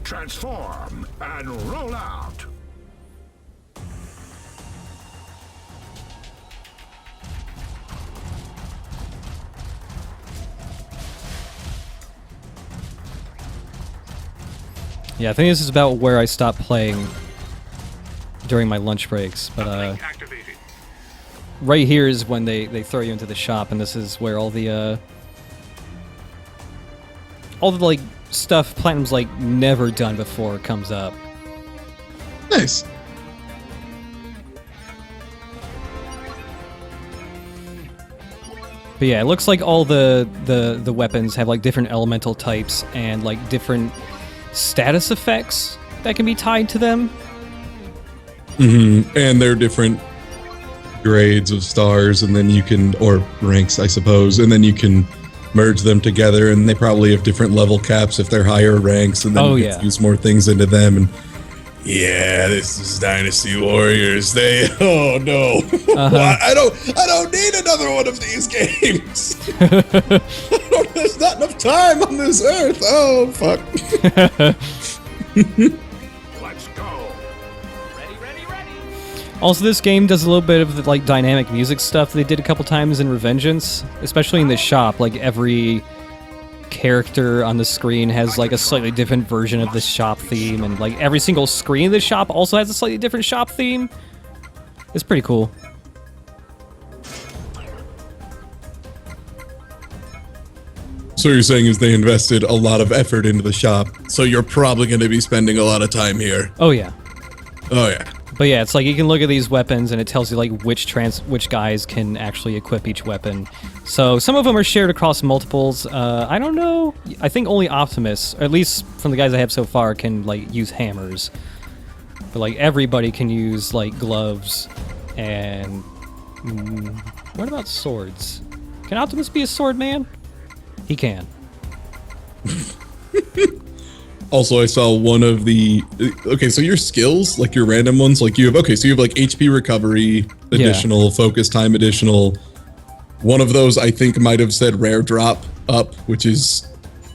transform and roll out. Yeah, I think this is about where I stopped playing during my lunch breaks, but Activated. right here is when they throw you into the shop, and this is where all the like stuff Platinum's like never done before comes up. Nice. But yeah, it looks like all the weapons have like different elemental types and like different status effects that can be tied to them. And they're different grades of stars, and then you can, or ranks, I suppose, and then you can merge them together, and they probably have different level caps if they're higher ranks, and then you can fuse more things into them. And yeah, this is Dynasty Warriors. Oh no, I don't need another one of these games. There's not enough time on this earth. Oh fuck. Let's go. Also, this game does a little bit of the like dynamic music stuff they did a couple times in Revengeance, especially in the shop. Like every character on the screen has like a slightly different version of the shop theme, and like every single screen in the shop also has a slightly different shop theme. It's pretty cool. So you're saying is they invested a lot of effort into the shop, so you're probably going to be spending a lot of time here. Oh yeah. Oh yeah. But yeah, it's like you can look at these weapons and it tells you like which guys can actually equip each weapon. So some of them are shared across multiples. I don't know. I think only Optimus, or at least from the guys I have so far, can like use hammers. But like everybody can use like gloves and what about swords? Can Optimus be a sword man? He can. Also, I saw one of the... Okay, so your skills, like your random ones, like you have... Okay, so you have like HP recovery additional, focus time additional. One of those, I think, might have said rare drop up, which is...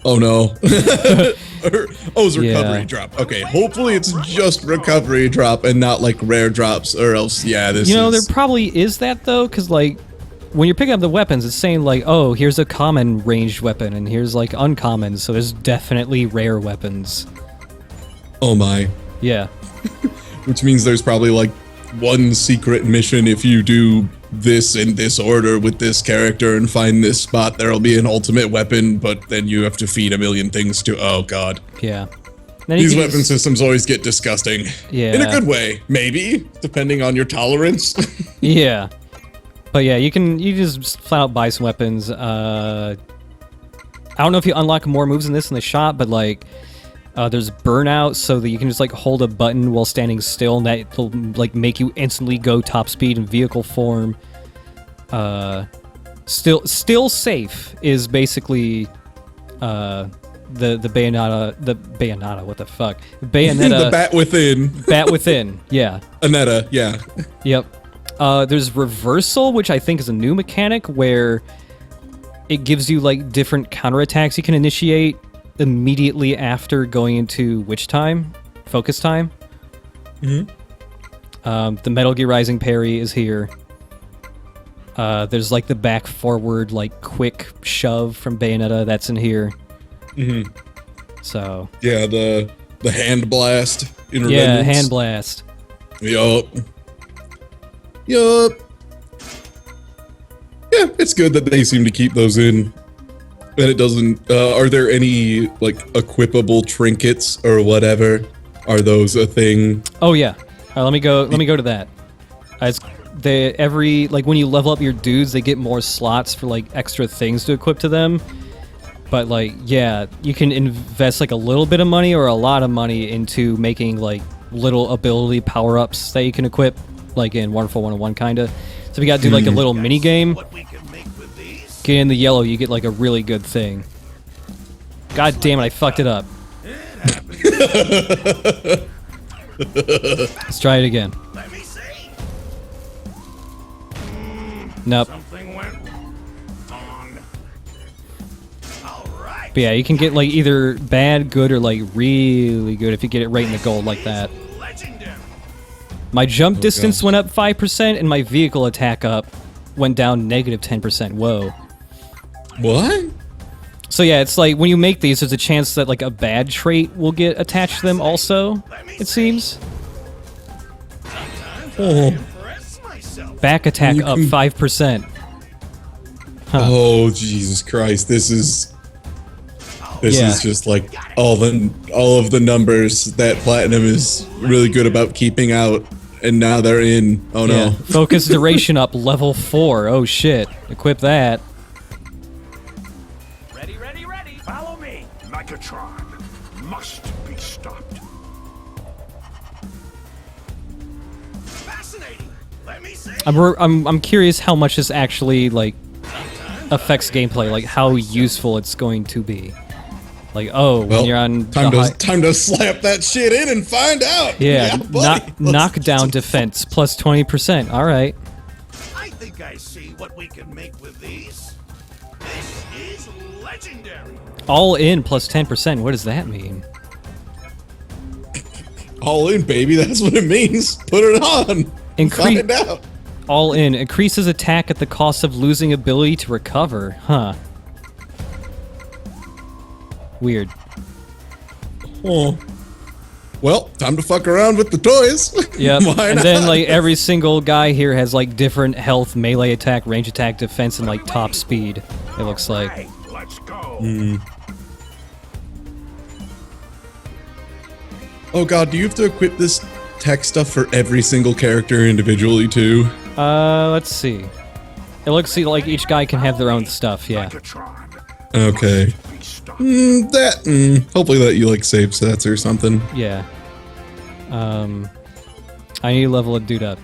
Oh no. It's recovery drop. Okay, hopefully it's just recovery drop and not like rare drops, or else, yeah, this there probably is that though, because like... when you're picking up the weapons, it's saying like, oh, here's a common ranged weapon, and here's like uncommon, so there's definitely rare weapons. Oh my. Yeah. Which means there's probably like one secret mission if you do this in this order with this character and find this spot, there'll be an ultimate weapon, but then you have to feed a million things to, oh god. Yeah. These weapon systems always get disgusting. Yeah. In a good way, maybe, depending on your tolerance. Yeah. But yeah, you just flat out buy some weapons. I don't know if you unlock more moves in this in the shop, but like there's burnout, so that you can just like hold a button while standing still, and that will like make you instantly go top speed in vehicle form. Still safe is basically the Bayonetta, what the fuck? Bayonetta. The bat within. Bat within, yeah. Anetta, yeah. Yep. There's reversal, which I think is a new mechanic where it gives you like different counterattacks you can initiate immediately after going into focus time. Mm-hmm. The Metal Gear Rising parry is here. There's like the back forward like quick shove from Bayonetta that's in here. Mm-hmm. So yeah, the hand blast. Yeah, hand blast. Yup. Yeah, it's good that they seem to keep those in. And it doesn't. Are there any like equipable trinkets or whatever? Are those a thing? Oh yeah. Let me go to that. When you level up your dudes, they get more slots for like extra things to equip to them. But like, yeah, you can invest like a little bit of money or a lot of money into making like little ability power-ups that you can equip, like in Wonderful 101 kinda. So we gotta do like a little mini game. Get in the yellow, you get like a really good thing. God damn it, I fucked it up. Let's try it again. Let me see. Nope. Something went wrong. All right. But yeah, you can get like either bad, good, or like really good if you get it right in the gold like that. Legendary. My jump distance went up 5% and my vehicle attack went down negative 10%. Whoa. What? So yeah, it's like when you make these, there's a chance that like a bad trait will get attached to them also, it seems. Oh. Back attack up 5%. Huh. Oh, Jesus Christ. This is just like all of the numbers that Platinum is really good about keeping out, and now they're in. Oh no. Focus duration up level 4. Oh shit. Equip that. Ready. Follow me. Megatron must be stopped. Fascinating. Let me see. I'm curious how much this actually like affects gameplay, like how useful it's going to be. Like, oh, when you're on time to slap that shit in and find out. Yeah, buddy. knockdown defense plus 20%. All right. I think I see what we can make with these. This is legendary. All in plus 10%. What does that mean? All in, baby. That's what it means. Put it on. Find out. All in increases attack at the cost of losing ability to recover. Huh. Weird. Oh. Well, time to fuck around with the toys. Yep. Why And not? then like every single guy here has like different health, melee attack, range attack, defense, and like top speed. It looks like. Hey, let's go. Oh god, do you have to equip this tech stuff for every single character individually too? Let's see. It looks like each guy can have their own stuff. Yeah. Megatron. Okay. Hopefully that you like save sets or something. Yeah. I need to level a dude up.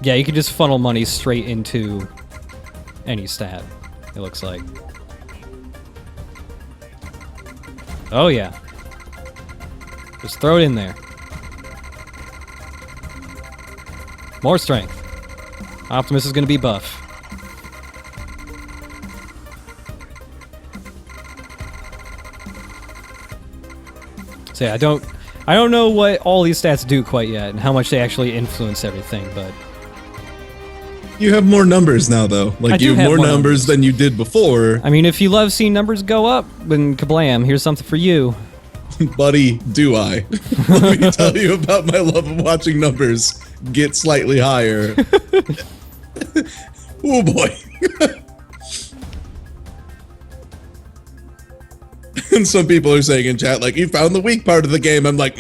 Yeah, you can just funnel money straight into any stat, it looks like. Oh yeah. Just throw it in there. More strength. Optimus is gonna be buff. So yeah, I don't know what all these stats do quite yet and how much they actually influence everything, but You have more numbers now though. Like you have more numbers than you did before. I mean, if you love seeing numbers go up, then kablam, here's something for you. Buddy, do I? Let me tell you about my love of watching numbers get slightly higher. Oh boy. And some people are saying in chat, like, you found the weak part of the game. I'm like,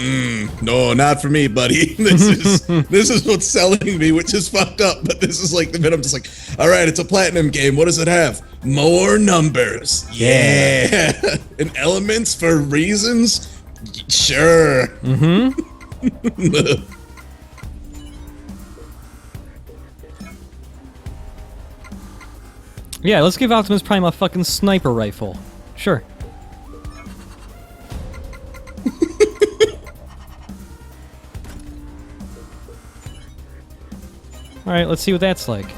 no, not for me, buddy. This is what's selling me, which is fucked up. But this is like the bit I'm just like, all right, it's a platinum game. What does it have? More numbers. Yeah. And elements for reasons? Sure. Mm-hmm. Yeah, let's give Optimus Prime a fucking sniper rifle. Sure. Alright, let's see what that's like.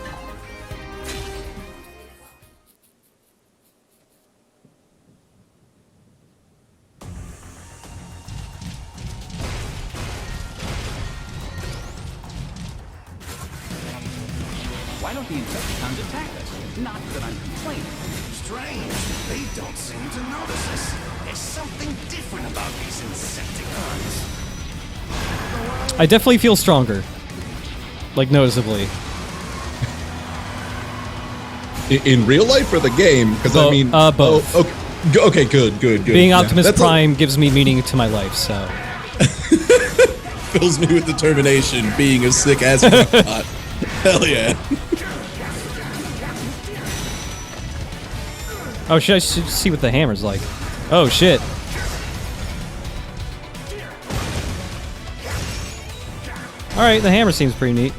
Why don't the Insecticons attack us? Not that I'm complaining. Strange. They don't seem to notice us. There's something different about these Insecticons. I definitely feel stronger. Like, noticeably. In real life or the game? Because I mean, both. Oh, okay, good. Being Optimus Prime gives me meaning to my life, so. Fills me with determination, being a sick ass robot. Hell yeah. Oh shit, I should see what the hammer's like. Oh shit. Alright, the hammer seems pretty neat.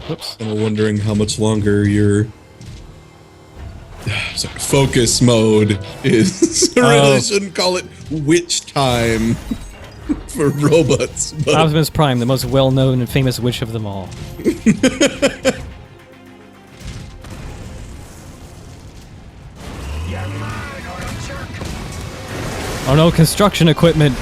Whoops. I'm wondering how much longer your focus mode is. I really shouldn't call it witch time for robots. But Optimus Prime, the most well-known and famous witch of them all. Oh no, construction equipment.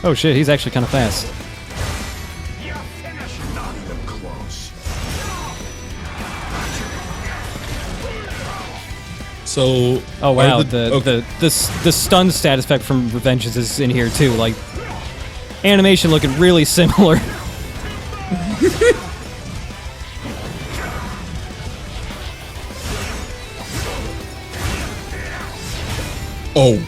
Oh shit, he's actually kind of fast. So, oh wow, the stun status effect from Revengeance is in here too. Like, animation looking really similar.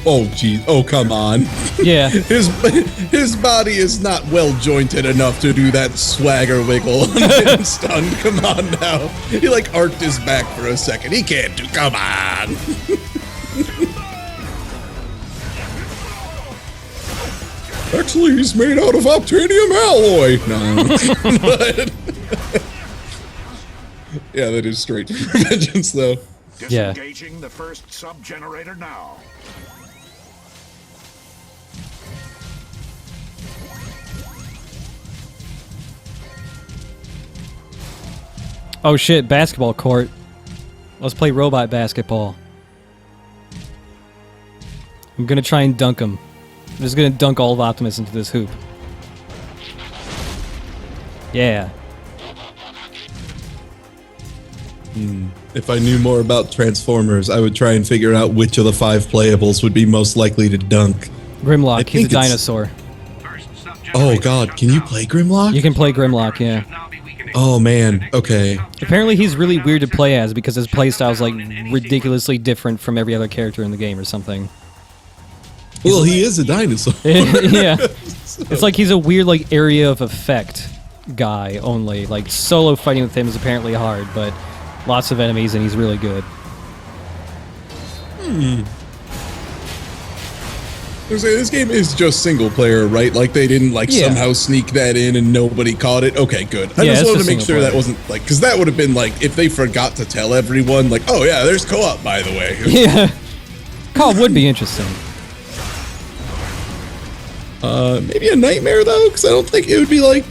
Oh, geez. Oh, come on. Yeah. His body is not well jointed enough to do that swagger wiggle on getting stunned. Come on now. He like arced his back for a second. He can't do. Come on. Actually, he's made out of Optanium alloy. No. But yeah, that is straight vengeance, though. Yeah. Disengaging the first sub-generator now. Oh shit, basketball court. Let's play robot basketball. I'm gonna try and dunk him. I'm just gonna dunk all of Optimus into this hoop. Yeah. If I knew more about Transformers, I would try and figure out which of the 5 playables would be most likely to dunk. Grimlock, he's a dinosaur. Oh god, can you play Grimlock? You can play Grimlock, yeah. Oh man, okay. Apparently he's really weird to play as because his playstyle's like ridiculously different from every other character in the game or something. Well, he is a dinosaur. Yeah. It's like he's a weird like area of effect guy only. Like solo fighting with him is apparently hard, but lots of enemies and he's really good. This game is just single player, right? Like they didn't like somehow sneak that in and nobody caught it. Okay, good. I just wanted to make sure that wasn't like, because that would have been like if they forgot to tell everyone, like, oh yeah, there's co-op by the way. Yeah, co-op would be interesting. Maybe a nightmare though, because I don't think it would be like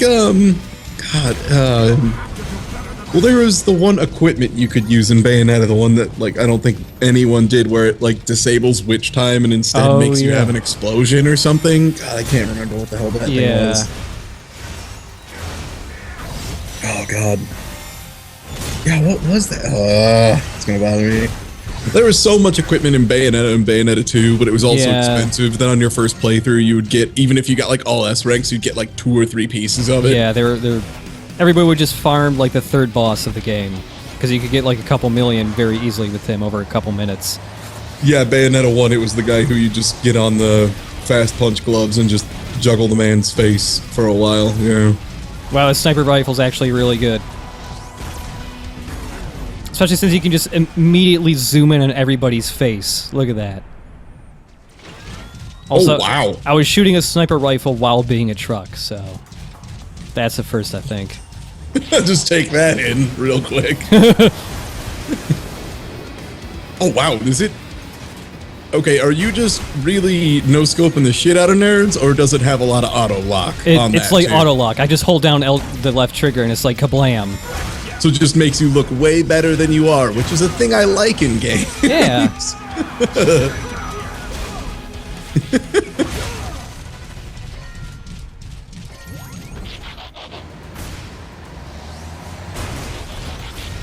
well, there was the one equipment you could use in Bayonetta, the one that, like, I don't think anyone did, where it, like, disables witch time and instead makes you have an explosion or something. God, I can't remember what the hell that thing was. Oh god. Yeah, what was that? It's gonna bother me. There was so much equipment in Bayonetta and Bayonetta 2, but it was also expensive. Then on your first playthrough, you would get, even if you got like all S ranks, you'd get like 2 or 3 pieces of it. Yeah, everybody would just farm like the third boss of the game, because you could get like a couple million very easily with him over a couple minutes. Yeah, Bayonetta 1, it was the guy who you just get on the fast punch gloves and just juggle the man's face for a while. Yeah. Wow, the sniper rifle's actually really good. Especially since you can just immediately zoom in on everybody's face. Look at that. Also, oh, wow. I was shooting a sniper rifle while being a truck, so that's the first, I think. Just take that in real quick. Oh, wow. Is it... Okay, are you just really no-scoping the shit out of nerds, or does it have a lot of auto-lock on that, It's like too? auto-lock. I just hold down the left trigger, and it's like kablam. So it just makes you look way better than you are, which is a thing I like in games. Yeah.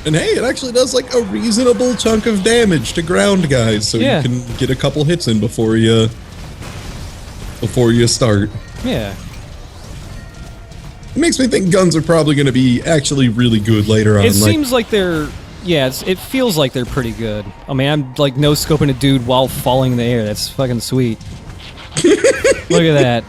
And hey, it actually does like a reasonable chunk of damage to ground guys, so you can get a couple hits in before you start. Yeah. It makes me think guns are probably going to be actually really good later on. It seems like they're... Yeah, it feels like they're pretty good. I mean, I'm like no-scoping a dude while falling in the air. That's fucking sweet. Look at that.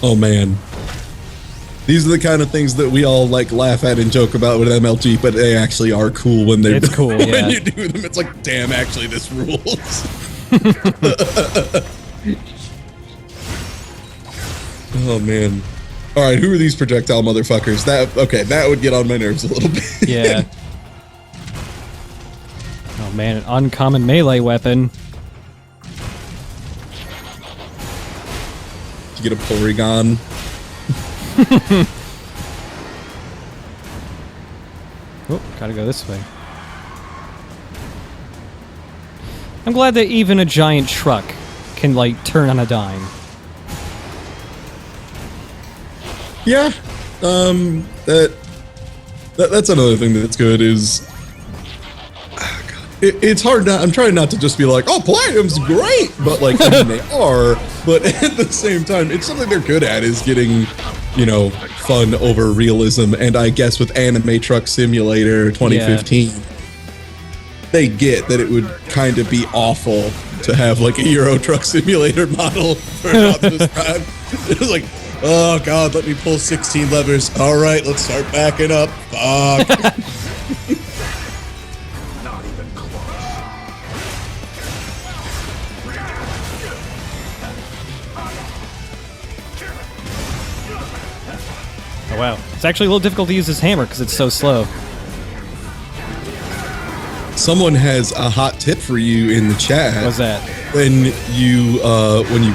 Oh man. These are the kind of things that we all like laugh at and joke about with MLG, but they actually are cool when they're It's cool, when yeah. you do them. It's like, damn, actually this rules. Oh man. Alright, who are these projectile motherfuckers? That would get on my nerves a little bit. Yeah. Oh man, an uncommon melee weapon. You get a Porygon. Oh, gotta go this way. I'm glad that even a giant truck can, like, turn on a dime. Yeah. That's another thing that's good is... It's hard not... I'm trying not to just be like, oh, Platinum's great! But, like, I mean, they are. But at the same time, it's something they're good at is getting, you know, fun over realism. And I guess with Anime Truck Simulator 2015, they get that it would kind of be awful to have, like, a Euro Truck Simulator model for an Optimus Prime. It's like, oh, God, let me pull 16 levers. All right, let's start backing up. Fuck. Oh wow. It's actually a little difficult to use this hammer because it's so slow. Someone has a hot tip for you in the chat. What's that? When you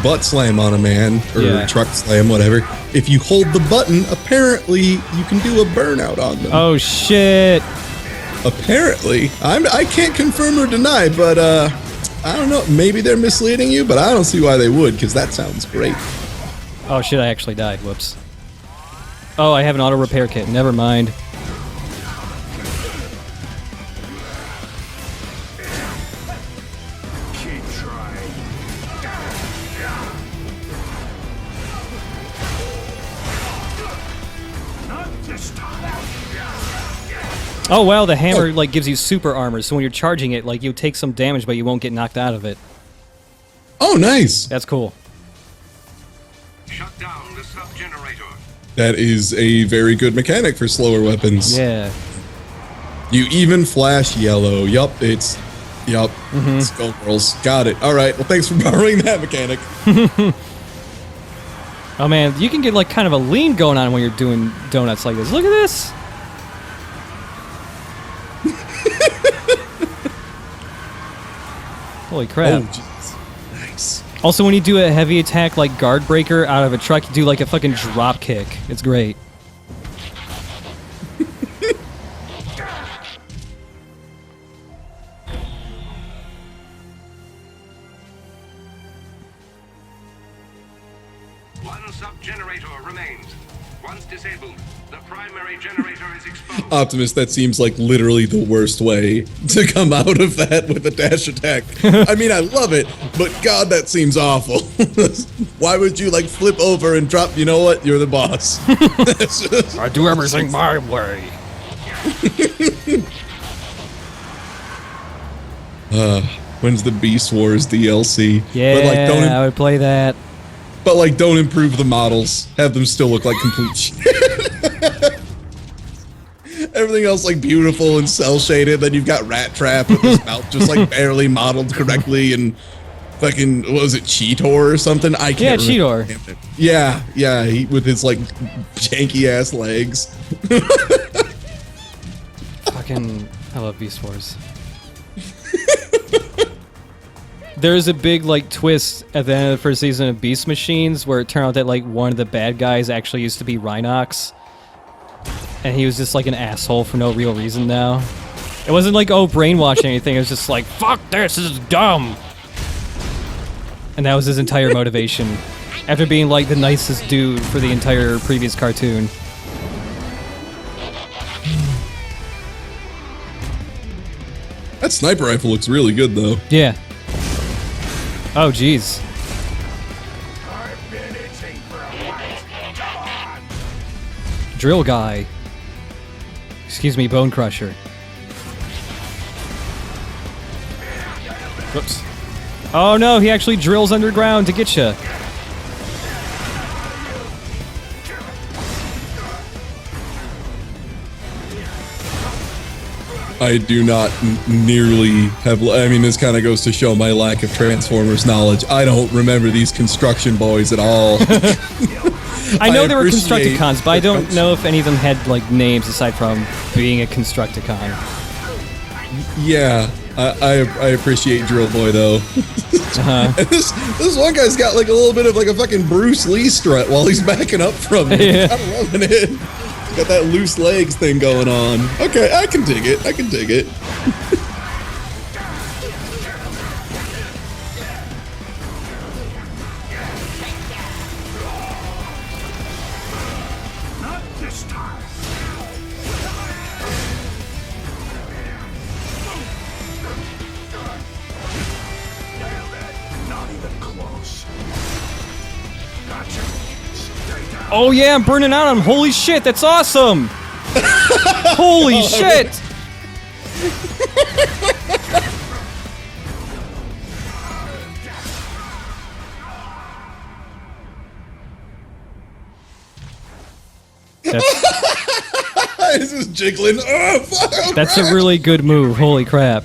butt slam on a man or truck slam, whatever, if you hold the button, apparently you can do a burnout on them. Oh shit! Apparently, I can't confirm or deny, but I don't know. Maybe they're misleading you, but I don't see why they would, because that sounds great. Oh shit! I actually died. Whoops. Oh, I have an auto repair kit. Never mind. Oh wow, the hammer like gives you super armor, so when you're charging it, like you take some damage, but you won't get knocked out of it. Oh, nice. That's cool. Shut down the sub-generator. That is a very good mechanic for slower weapons. Yeah. You even flash yellow. Yup, it's... Yup. Skullgirls. Got it. Alright, well thanks for borrowing that mechanic. Oh man, you can get like kind of a lean going on when you're doing donuts like this. Look at this! Holy crap. Oh, jeez. Nice. Also, when you do a heavy attack like guard breaker out of a truck, you do like a fucking drop kick. It's great. lanes. Once disabled, the primary generator is exposed. Optimus, that seems like literally the worst way to come out of that with a dash attack. I mean, I love it, but God, that seems awful. Why would you like flip over and drop? You know what? You're the boss. I do everything my way. When's the Beast Wars DLC? Yeah, but like, I would play that. But like, don't improve the models. Have them still look like complete shit. Everything else like beautiful and cell shaded. Then you've got Rat Trap with his mouth just like barely modeled correctly, and fucking what was it, Cheetor or something? I can't. Yeah, remember. Cheetor. Yeah, he, with his like janky ass legs. Fucking, I love Beast Wars. There's a big like twist at the end of the first season of Beast Machines where it turned out that like one of the bad guys actually used to be Rhinox, and he was just like an asshole for no real reason now. It wasn't like, oh, brainwashing anything, it was just like, fuck this is dumb. And that was his entire motivation after being like the nicest dude for the entire previous cartoon. That sniper rifle looks really good though. Yeah. Oh, jeez. Drill guy. Excuse me, Bone Crusher. Whoops. Oh no, he actually drills underground to get you. I do not nearly have. I mean, this kind of goes to show my lack of Transformers knowledge. I don't remember these construction boys at all. I know there were Constructicons, but I don't know if any of them had like names aside from being a Constructicon. Yeah, I appreciate Drill Boy though. And this one guy's got like a little bit of like a fucking Bruce Lee strut while he's backing up from me. Yeah. I'm loving it. Got that loose legs thing going on. Okay, I can dig it. I can dig it. Not this time. Not even close. Gotcha. Stay down. Oh yeah, I'm burning out on him. Holy shit, that's awesome! Holy shit! This is jiggling. Oh, fuck. That's a really good move. Holy crap.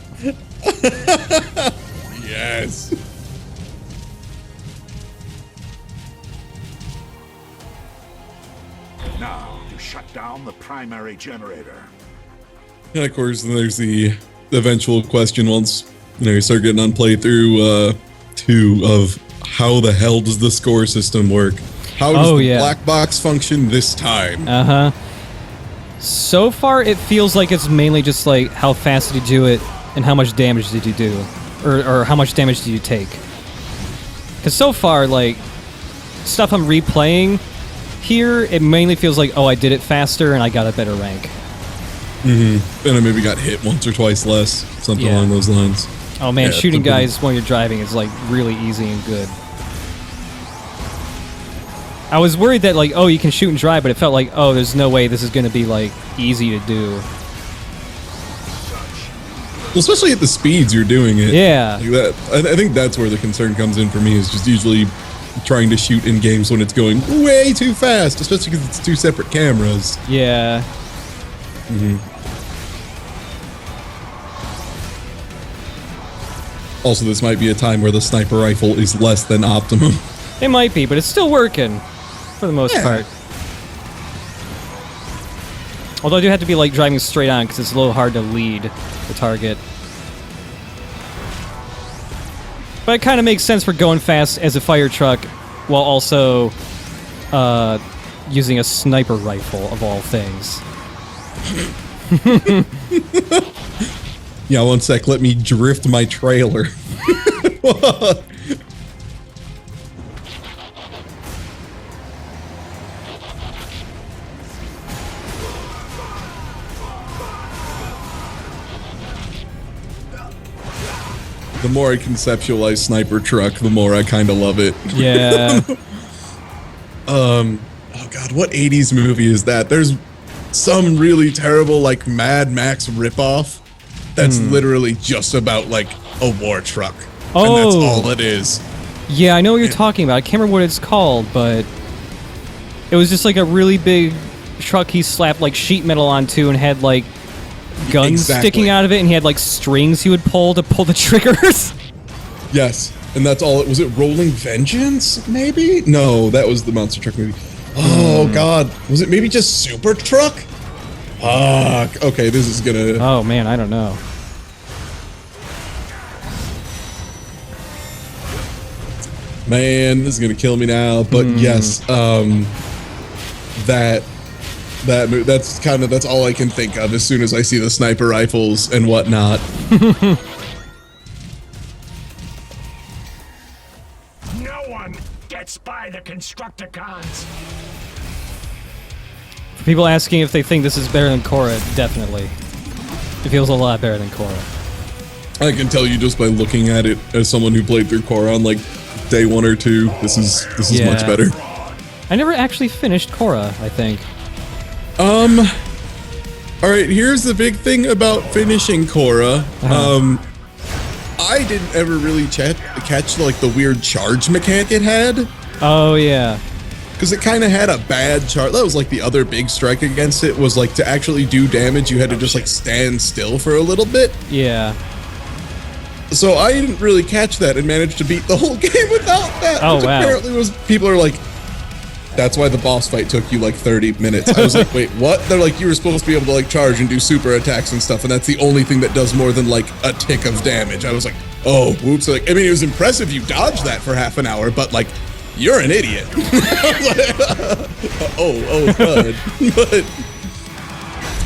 Yes. Now to shut down the primary generator. And of course, then there's the eventual question once you start getting on playthrough 2 of how the hell does the score system work? How does the black box function this time? Uh-huh. So far, it feels like it's mainly just like how fast did you do it and how much damage did you do, or how much damage did you take. Because so far, like stuff I'm replaying here, it mainly feels like, oh, I did it faster and I got a better rank. Mm-hmm. And I maybe got hit once or twice less, something along those lines. Oh man, shooting guys when you're driving is like really easy and good. I was worried that like, oh, you can shoot and drive, but it felt like, oh, there's no way this is going to be like easy to do. Well, especially at the speeds you're doing it. Yeah. Like that, I think that's where the concern comes in for me, is just usually trying to shoot in games when it's going way too fast, especially because it's 2 separate cameras. Yeah. Mm-hmm. Also, this might be a time where the sniper rifle is less than optimum. It might be, but it's still working for the most part. Although I do have to be like driving straight on because it's a little hard to lead the target. But it kind of makes sense for going fast as a fire truck while also using a sniper rifle, of all things. Yeah, one sec. Let me drift my trailer. the more I conceptualize Sniper Truck, the more I kind of love it. Yeah. Oh god, what 80s movie is that? There's some really terrible like Mad Max ripoff that's literally just about like a war truck. Oh. And that's all it is. Yeah, I know what you're talking about. I can't remember what it's called, but it was just like a really big truck he slapped like sheet metal onto and had like guns sticking out of it, and he had like strings he would pull to pull the triggers. Yes, and that's all. Was it Rolling Vengeance? Maybe? No, that was the monster truck movie. Oh god, was it maybe just Super Truck? Fuck. Okay, this is gonna. Oh man, I don't know. Man, this is gonna kill me now. But yes, that's all I can think of as soon as I see the sniper rifles and whatnot. No one gets by the Constructicons. For people asking if they think this is better than Korra, definitely. It feels a lot better than Korra. I can tell you just by looking at it as someone who played through Korra on like day 1 or 2. This is much better. I never actually finished Korra, I think. Alright, here's the big thing about finishing Korra. I didn't ever really catch like the weird charge mechanic it had. Oh yeah. Because it kind of had a bad charge. That was like the other big strike against it, was like to actually do damage, you had to just like stand still for a little bit. Yeah. So I didn't really catch that and managed to beat the whole game without that. Oh, which wow. Apparently was, people are like, that's why the boss fight took you like 30 minutes. I was like, wait, what? They're like, you were supposed to be able to like charge and do super attacks and stuff, and that's the only thing that does more than like a tick of damage. I was like, oh, whoops. Like, I mean, it was impressive you dodged that for half an hour, but like, you're an idiot. oh, God. But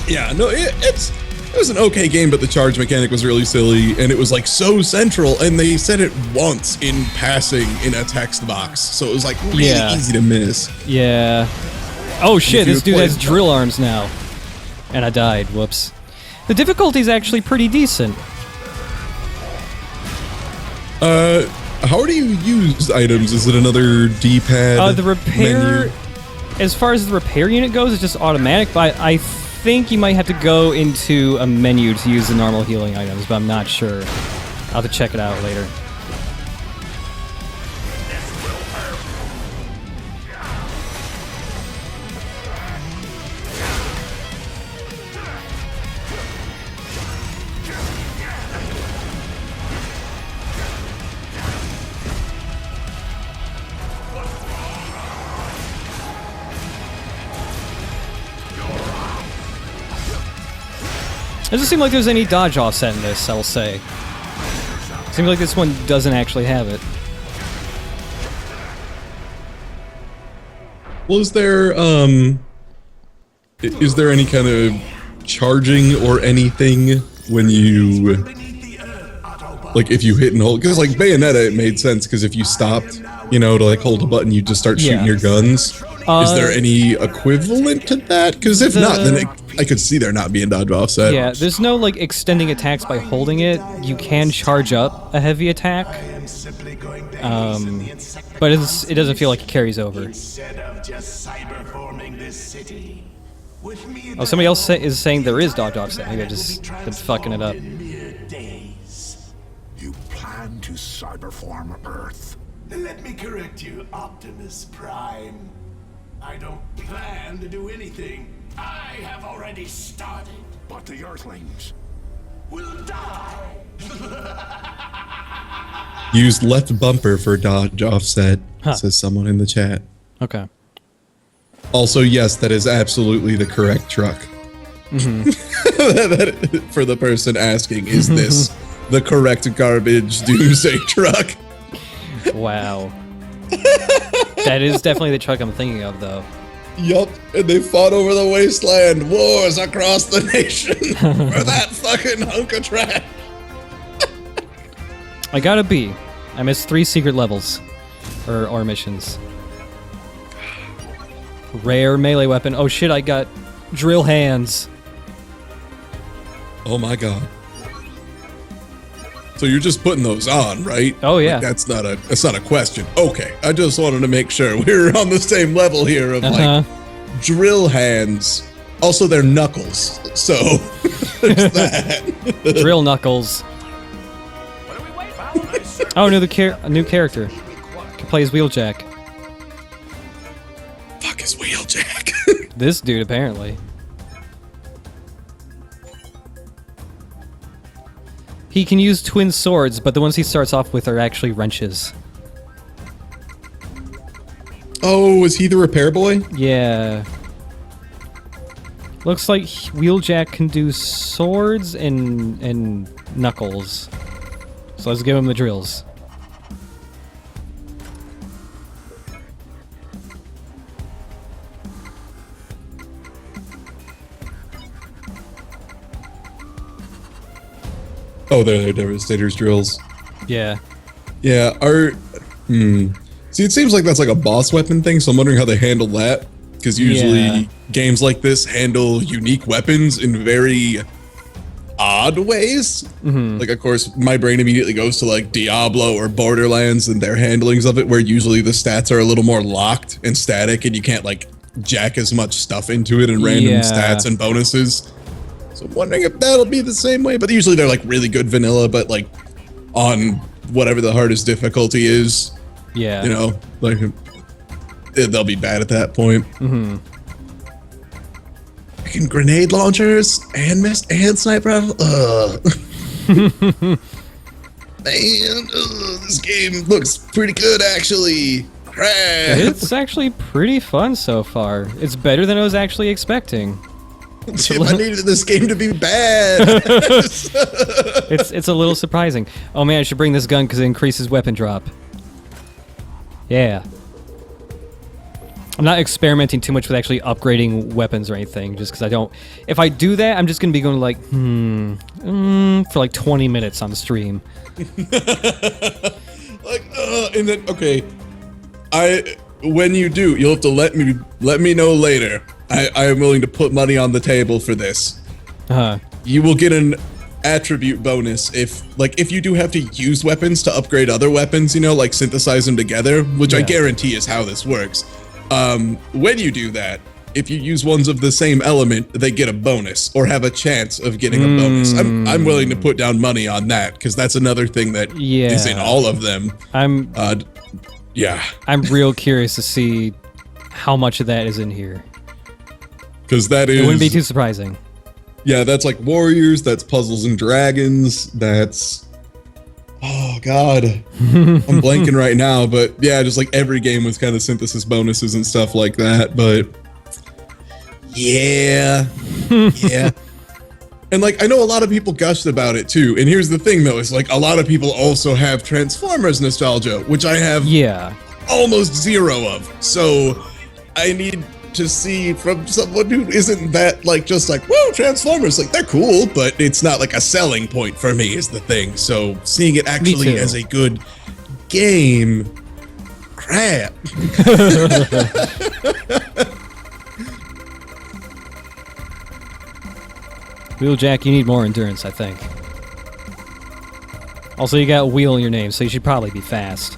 yeah, no, it was an okay game, but the charge mechanic was really silly, and it was like so central, and they said it once in passing in a text box, so it was like really easy to miss. Yeah. Oh shit, this dude has drill played- arms now. And I died, whoops. The difficulty's actually pretty decent. How do you use items? Is it another D-pad? The repair, menu? as far as the repair unit goes, it's just automatic, but I think you might have to go into a menu to use the normal healing items, but I'm not sure. I'll have to check it out later. It doesn't seem like there's any dodge offset in this, I will say. Seems like this one doesn't actually have it. Well, is there any kind of charging or anything when you, like, if you hit and hold? Because like Bayonetta, it made sense, because if you stopped, you know, to like hold a button, you just start shooting your guns. Is there any equivalent to that? Because if not, then I could see there not being dodge offset. Yeah, there's no like extending attacks by holding it. You can charge up a heavy attack, but it doesn't feel like it carries over. Instead of just cyberforming this city. With me, Oh, somebody else is saying there is dodge offset. Maybe I just been fucking it up. You plan to cyberform Earth. Let me correct you, Optimus Prime. I don't plan to do anything. I have already started. But the Earthlings will die. Use left bumper for dodge offset, says someone in the chat. Okay. Also, yes, that is absolutely the correct truck. For the person asking, is this the correct garbage doomsday truck? Wow. That is definitely the truck I'm thinking of, though. Yup, and they fought over the wasteland, wars across the nation for that fucking hunk of trash. I got a B. I missed 3 secret levels. Or missions. Rare melee weapon. Oh shit, I got drill hands. Oh my god. So you're just putting those on, right? Oh, yeah. Like, that's not a question. Okay, I just wanted to make sure we're on the same level here of like drill hands. Also, they're knuckles. So there's that. Drill knuckles. Oh, a new character. Can play as Wheeljack. Fuck is Wheeljack? This dude, apparently. He can use twin swords, but the ones he starts off with are actually wrenches. Oh, is he the repair boy? Yeah. Looks like Wheeljack can do swords and knuckles. So let's give him the drills. Oh, they're Devastator's drills. Yeah. Yeah, See, it seems like that's like a boss weapon thing, so I'm wondering how they handle that. Because usually games like this handle unique weapons in very odd ways. Like, of course, my brain immediately goes to like Diablo or Borderlands and their handlings of it, where usually the stats are a little more locked and static, and you can't like jack as much stuff into it and random stats and bonuses. So I'm wondering if that'll be the same way. But usually they're like really good vanilla, but like on whatever the hardest difficulty is. Yeah. You know, like they'll be bad at that point. Freaking grenade launchers and sniper rifle. Man, this game looks pretty good actually. Crap. It's actually pretty fun so far. It's better than I was actually expecting. I needed this game to be bad. It's a little surprising. Oh man, I should bring this gun because it increases weapon drop. Yeah. I'm not experimenting too much with actually upgrading weapons or anything, just because I don't... If I do that, I'm just going to be going like, for like 20 minutes on the stream. Like, and then, okay. When you do, you'll have to let me know later. I am willing to put money on the table for this. You will get an attribute bonus if you do have to use weapons to upgrade other weapons, you know, like synthesize them together, which I guarantee is how this works. When you do that, if you use ones of the same element, they get a bonus or have a chance of getting a bonus. I'm willing to put down money on that because that's another thing that is in all of them. I'm real curious to see how much of that is in here. Because it wouldn't be too surprising. Yeah, that's like Warriors, that's Puzzles and Dragons, that's... Oh, God. I'm blanking right now, but yeah, just like every game with kind of synthesis bonuses and stuff like that, but... Yeah. Yeah. And like, I know a lot of people gushed about it too, and here's the thing though, is like a lot of people also have Transformers nostalgia, which I have almost zero of, so I need to see from someone who isn't that like just like, whoa, Transformers, like they're cool, but it's not like a selling point for me is the thing. So seeing it actually as a good game, crap. Wheeljack, you need more endurance, I think. Also, you got Wheel in your name, so you should probably be fast.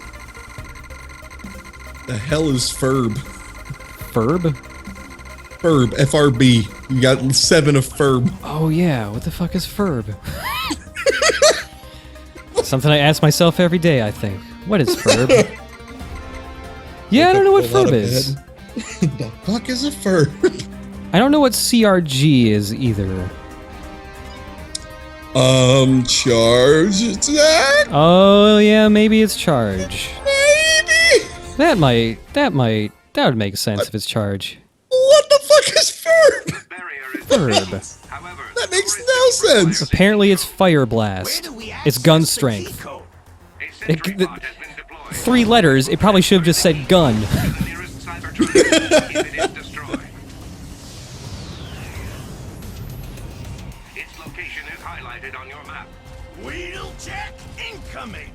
The hell is Ferb? Ferb? Ferb, F-R-B. You got 7 of Ferb. Oh yeah, what the fuck is Ferb? Something I ask myself every day, I think. What is Ferb? Yeah, I don't know what Ferb is. The fuck is a Ferb? I don't know what CRG is either. Charge attack? Oh yeah, maybe it's charge. Maybe. That would make sense if it's charge. What the fuck is Ferb? Ferb. That makes no sense. Apparently it's Fire Blast. It's gun strength. 3 letters, it probably should have just said gun. Wheeljack incoming.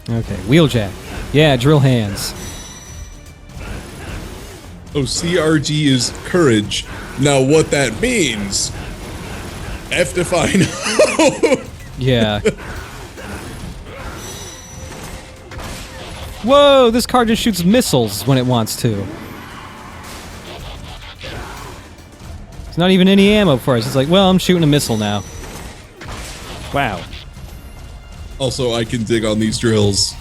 Okay, Wheeljack. Yeah, drill hands. Oh, CRG is courage. Now, what that means, F to find. Yeah. Whoa, this car just shoots missiles when it wants to. There's not even any ammo for us. It's like, well, I'm shooting a missile now. Wow. Also, I can dig on these drills.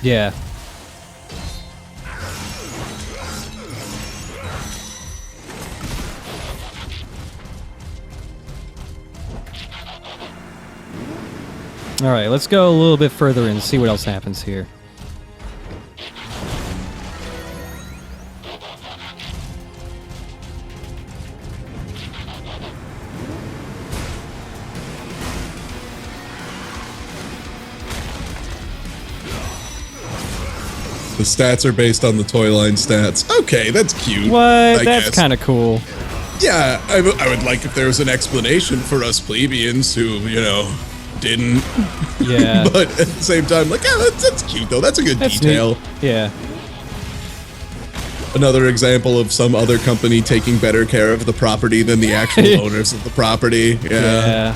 Yeah. Alright, let's go a little bit further and see what else happens here. The stats are based on the toy line stats. Okay, that's cute. What? I That's guess. kind of cool. Yeah, I would like if there was an explanation for us plebeians who, you know, didn't. Yeah. But at the same time, like, yeah, that's cute though. That's a good That's detail. neat. Yeah. Another example of some other company taking better care of the property than the actual owners of the property. Yeah.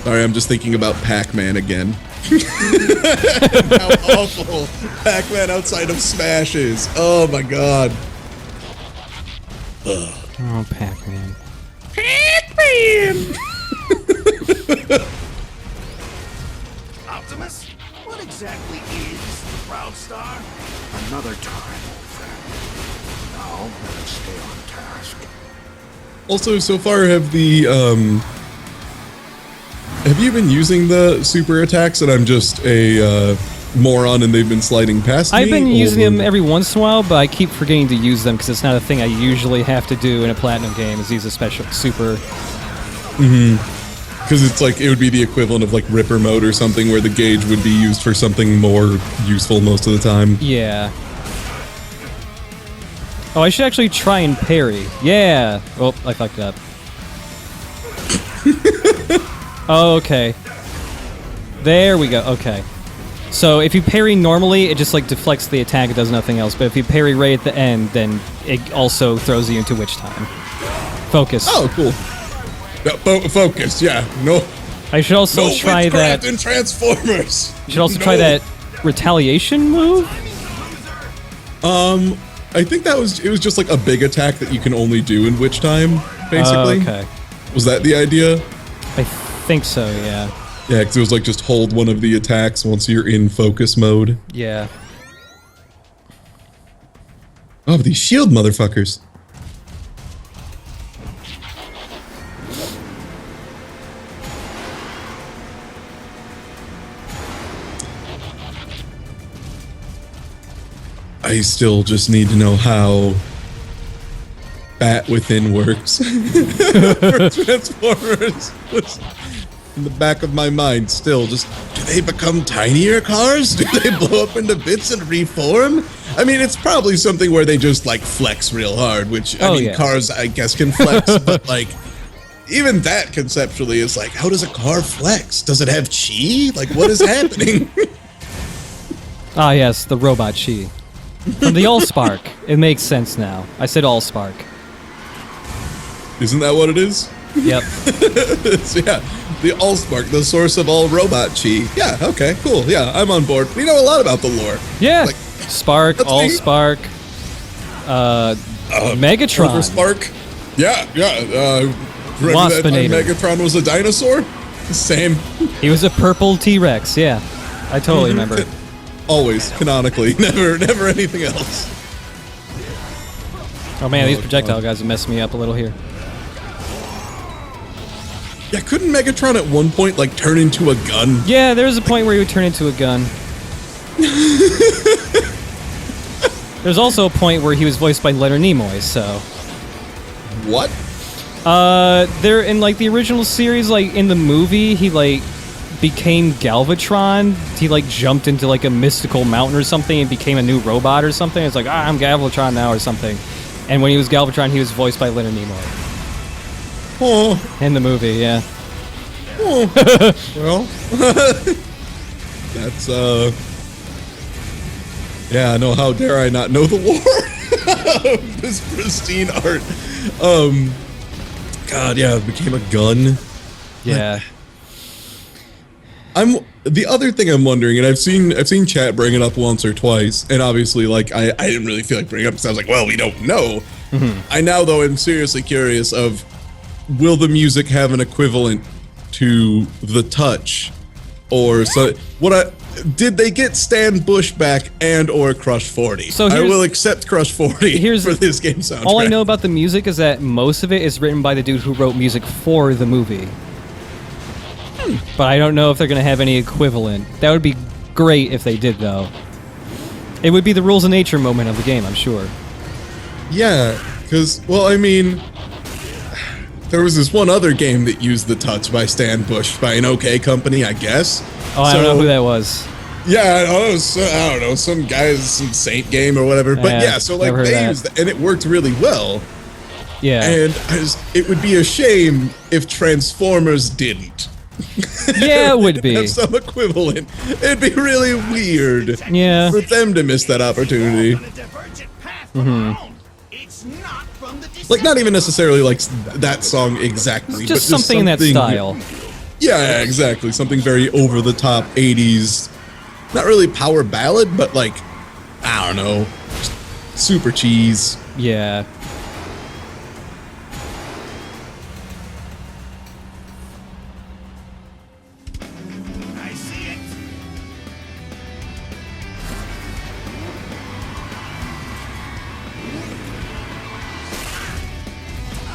Sorry, I'm just thinking about Pac-Man again. How awful Pac-Man outside of Smash is. Oh my god. Ugh. Oh, Pac-Man. Pac-Man! Optimus, what exactly is the Proud Star? Another time, old friend. Now, let's stay on task. Also, so far have you been using the super attacks and I'm just a moron and they've been sliding past me? I've been using or- them every once in a while, but I keep forgetting to use them because it's not a thing I usually have to do in a Platinum game, is use a special super. Because it's like, it would be the equivalent of like Ripper mode or something where the gauge would be used for something more useful most of the time. Yeah. Oh, I should actually try and parry. Yeah. Oh, I fucked up. Oh, okay. There we go. Okay. So if you parry normally, it just like deflects the attack. It does nothing else. But if you parry right at the end, then it also throws you into witch time. Focus. Oh, cool. Focus, yeah. No. I should also No try witchcraft that. in Transformers. You should also No. try that retaliation move. I think it was just like a big attack that you can only do in witch time, basically. Okay. Was that the idea? I think so. Yeah. Yeah, because it was like just hold one of the attacks once you're in focus mode. Yeah. Oh, these shield motherfuckers. I still just need to know how Bat Within works for Transformers. In the back of my mind, still just, do they become tinier cars? Do they blow up into bits and reform? I mean, it's probably something where they just like flex real hard, which I mean, yeah. cars I guess can flex, but like even that conceptually is like, how does a car flex? Does it have chi? Like, what is happening? Ah, yes, the robot chi. From the Allspark. It makes sense now. I said Allspark. Isn't that what it is? Yep. Yeah, the Allspark, the source of all robot chi. Yeah, okay, cool. Yeah, I'm on board. We know a lot about the lore. Yeah. Like, Spark, that's me. Allspark, Megatron. Silver Spark. Yeah. Remember that time Waspinator. Megatron was a dinosaur? Same. He was a purple T-Rex, yeah. I totally remember. Always, canonically. Never anything else. Oh man, these projectile guys are messing me up a little here. Yeah, couldn't Megatron at one point, like, turn into a gun? Yeah, there was a point where he would turn into a gun. There's also a point where he was voiced by Leonard Nimoy, so... What? There in, like, the original series, like, in the movie, he, like, became Galvatron. He, like, jumped into, like, a mystical mountain or something and became a new robot or something. It's like, I'm Galvatron now or something. And when he was Galvatron, he was voiced by Leonard Nimoy. Oh. In the movie, yeah. Oh. Well. That's, yeah, no, how dare I not know the lore of this pristine art. God, yeah, it became a gun. Yeah. The other thing I'm wondering, and I've seen chat bring it up once or twice, and obviously, like, I didn't really feel like bringing it up because I was like, well, we don't know. I now, though, am seriously curious of, will the music have an equivalent to the touch, or so? Did they get Stan Bush back and or Crush 40? So I will accept Crush 40 for this game soundtrack. All I know about the music is that most of it is written by the dude who wrote music for the movie. But I don't know if they're going to have any equivalent. That would be great if they did, though. It would be the rules of nature moment of the game, I'm sure. Yeah, because, well, I mean, there was this one other game that used the touch by Stan Bush by an OK company, I guess. Oh, I don't know who that was. Yeah, I don't know, some guy's some Saint game or whatever. But yeah, so like they used that, and it worked really well. Yeah. And it would be a shame if Transformers didn't. Yeah, it would be. Have some equivalent. It'd be really weird. Yeah. For them to miss that opportunity. Like, not even necessarily like that song exactly, just but something in that style. Yeah, exactly. Something very over the top 80s. Not really power ballad, but like, I don't know, super cheese. Yeah. I see it.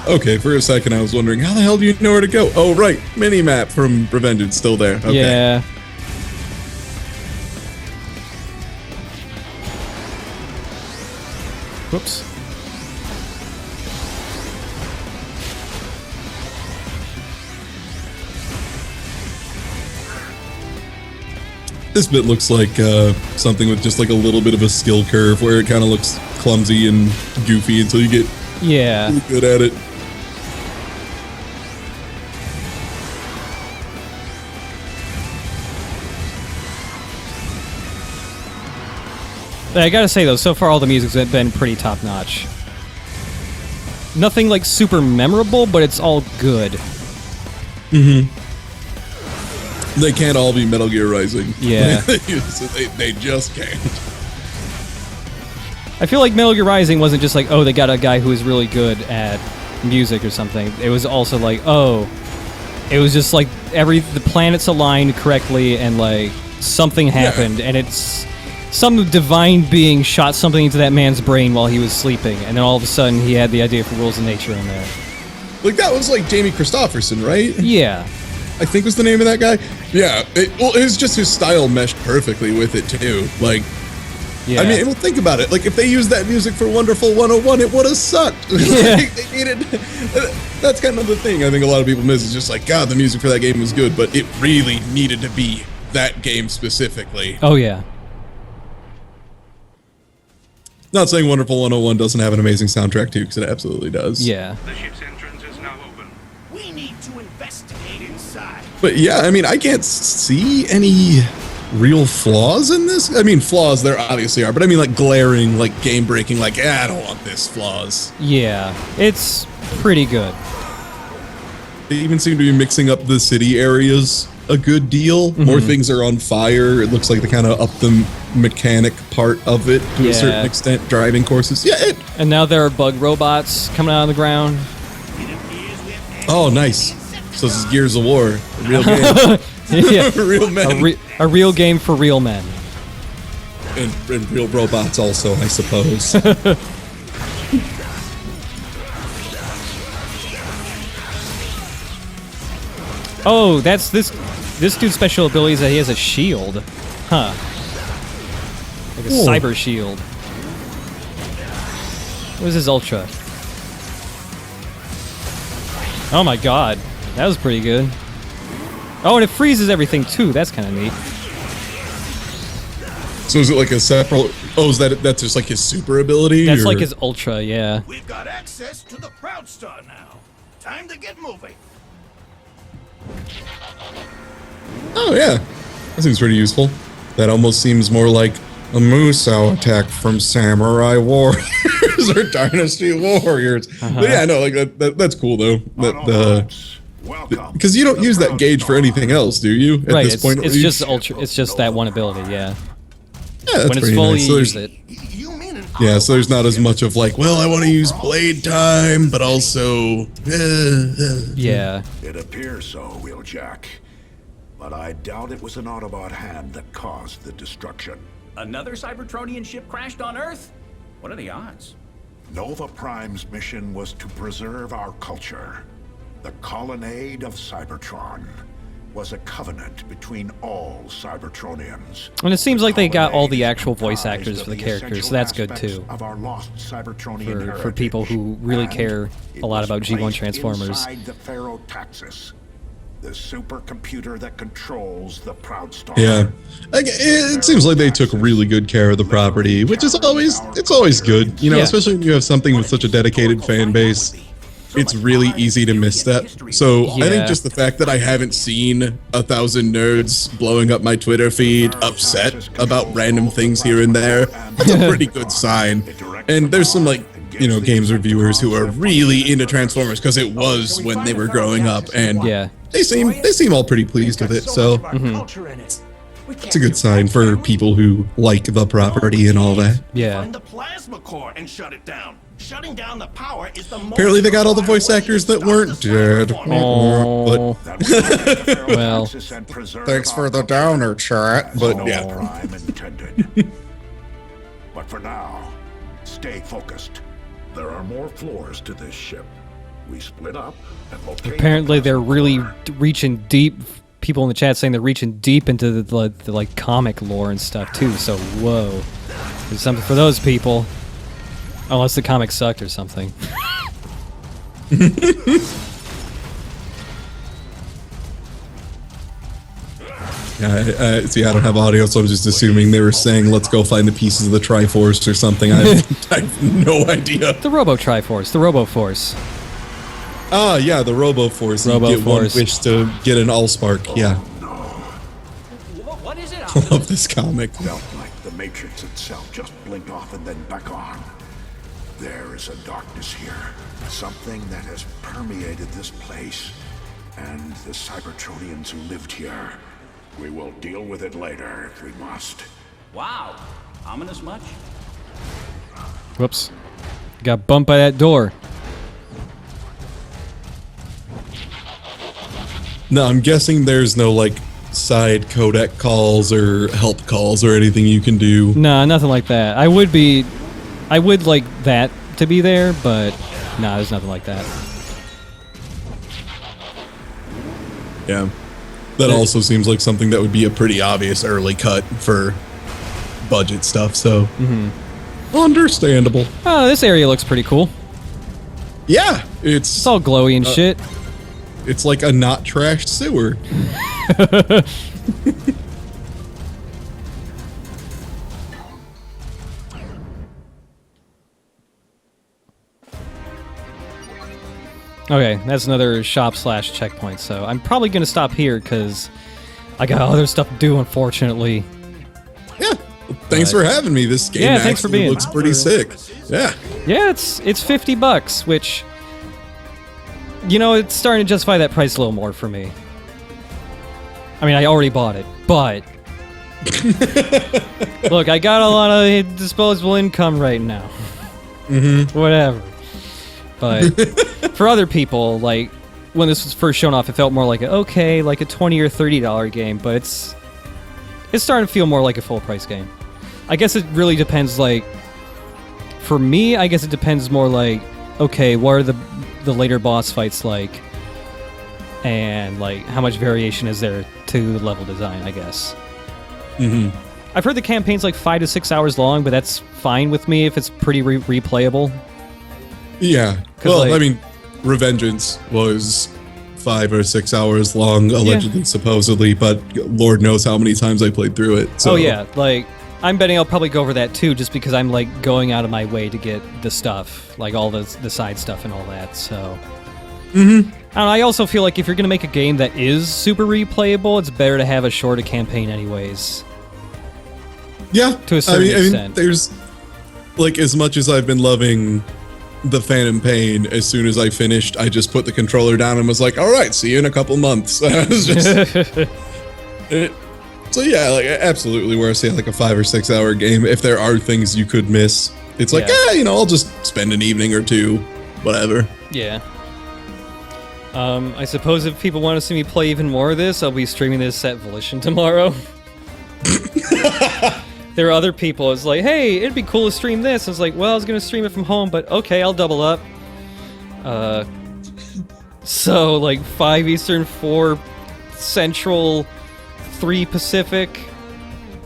Okay, for a second I was wondering, how the hell do you know where to go? Oh, right, mini-map from Revenged still there. Okay. Yeah. Whoops. This bit looks like something with just like a little bit of a skill curve where it kind of looks clumsy and goofy until you get really good at it. I gotta say though, so far all the music's been pretty top notch. Nothing like super memorable, but it's all good. Mm-hmm. They can't all be Metal Gear Rising. Yeah. they just can't. I feel like Metal Gear Rising wasn't just like, oh, they got a guy who is really good at music or something. It was also like, oh, it was just like the planets aligned correctly and like something happened and it's some divine being shot something into that man's brain while he was sleeping, and then all of a sudden he had the idea for rules of nature in there. Like, that was like Jamie Christopherson, right? Yeah. I think was the name of that guy. Yeah, it was just his style meshed perfectly with it too. Like, yeah. I mean, well, think about it. Like, if they used that music for Wonderful 101, it would have sucked. Yeah. Like, they needed. That's kind of the thing. I think a lot of people miss. Is just like, God, the music for that game was good, but it really needed to be that game specifically. Oh yeah. Not saying Wonderful 101 doesn't have an amazing soundtrack too, because it absolutely does. Yeah. The ship's entrance is now open. We need to investigate inside. But yeah, I mean, I can't see any real flaws in this. I mean, flaws there obviously are, but I mean like glaring, like game-breaking, like, I don't want this flaws. Yeah. It's pretty good. They even seem to be mixing up the city areas a good deal. More things are on fire. It looks like they kind of up the mechanic part of it to a certain extent. Driving courses. Yeah. And now there are bug robots coming out of the ground. Oh, nice. So this is Gears of War. A real game. Yeah. Real men. A real game for real men. And real robots also, I suppose. Oh, that's this dude's special ability is that he has a shield. Huh. Like a cyber shield. What is his ultra? Oh my god. That was pretty good. Oh, and it freezes everything too. That's kind of neat. So is it like a separate... Oh, that's just like his super ability? That's like his ultra, yeah. We've got access to the Proud Star now. Time to get moving. Oh, yeah. That seems pretty useful. That almost seems more like a Musou attack from Samurai Warriors or Dynasty Warriors. But yeah, no, like that's cool though. Welcome. Because you don't use that gauge for anything else, do you? At Right, this point, at it's least? just ultra. It's just that one ability, yeah. Yeah, that's When it's pretty full, nice. you So use there's- it. You mean an Yeah, so there's not as much of like, well, I want to use blade time, but also. Yeah. It appears so, Wheeljack. But I doubt it was an Autobot hand that caused the destruction. Another Cybertronian ship crashed on Earth? What are the odds? Nova Prime's mission was to preserve our culture. The Colonnade of Cybertron was a covenant between all Cybertronians. And it seems like they got all the Colonnade actual voice comprised actors of for the characters, so essential that's good aspects too. Of our lost Cybertronian For people who really heritage, care and a lot it about was G1 placed Transformers. inside the Pharaoh-Taxis, the supercomputer that controls the Proudstar. Yeah, it seems like they took really good care of the property, which is always good. You know, Yeah. especially when you have something with such a dedicated fan base. It's really easy to misstep. So I Yeah. think just the fact that I haven't seen 1,000 nerds blowing up my Twitter feed upset about random things here and there, that's a pretty good sign. And there's some like, you know, games reviewers who are really into Transformers because it was when they were growing up, and Yeah. they seem all pretty pleased with it. So it's a good sign for people who like the property and all that. Yeah. Find the plasma core and shut it down. Shutting down the power is the most Apparently they got all the voice actors that weren't dead. Oh. But Well. thanks for the downer, chat. But yeah. Prime intended. But for now, stay focused. There are more floors to this ship. We split up and locate. Apparently they're really reaching deep. People in the chat saying they're reaching deep into the like comic lore and stuff too. So whoa, there's something for those people. Unless the comic sucked or something. Yeah, see, I don't have audio, so I'm just assuming they were saying, let's go find the pieces of the Triforce or something. I have no idea. The Robo Triforce, the Robo Force. Ah, yeah, the Robo-Force. You get one Robo-Force. wish to get an Allspark. Yeah, What is it? I love this comic. Felt like the Matrix itself just blinked off and then back on. There is a darkness here. Something that has permeated this place and the Cybertronians who lived here. We will deal with it later if we must. Wow. Ominous much? Whoops. Got bumped by that door. No, I'm guessing there's no, like, side codec calls or help calls or anything you can do. Nah, nothing like that. I would like that to be there, but nah, there's nothing like that. Yeah. That also seems like something that would be a pretty obvious early cut for budget stuff, so. Understandable. Oh, this area looks pretty cool. Yeah, It's all glowy and shit. it's like a not trashed sewer. Okay, that's another shop / checkpoint, so I'm probably gonna stop here because I got other stuff to do, unfortunately. Yeah. Thanks for having me. This game Yeah, thanks for actually being. looks pretty sick. Yeah. Yeah, it's $50, which, you know, it's starting to justify that price a little more for me. I mean, I already bought it, but look, I got a lot of disposable income right now. Whatever. But for other people, like when this was first shown off, it felt more like like a $20 or $30 game, but it's starting to feel more like a full price game. I guess it really depends. Like for me, I guess it depends more like, okay, what are the later boss fights like, and like how much variation is there to the level design, I guess. I've heard the campaign's like 5 to 6 hours long, but that's fine with me if it's pretty replayable. Yeah. Well, like- I mean, Revengeance was 5 or 6 hours long, allegedly, supposedly, but Lord knows how many times I played through it. So. Oh yeah, like I'm betting I'll probably go over that too, just because I'm like going out of my way to get the stuff, like all the side stuff and all that. So. And I also feel like if you're gonna make a game that is super replayable, it's better to have a shorter campaign, anyways. Yeah. To a certain extent. there's, like, as much as I've been loving the Phantom Pain, as soon as I finished, I just put the controller down and was like, all right, see you in a couple months. I was just, so yeah, like absolutely where I say like a 5 or 6 hour game, if there are things you could miss, it's like, you know, I'll just spend an evening or two, whatever. Yeah. I suppose if people want to see me play even more of this, I'll be streaming this at Volition tomorrow. There are other people. It's like, hey, it'd be cool to stream this. I was like, well, I was gonna stream it from home, but okay, I'll double up. So like 5 Eastern, 4 Central, 3 Pacific.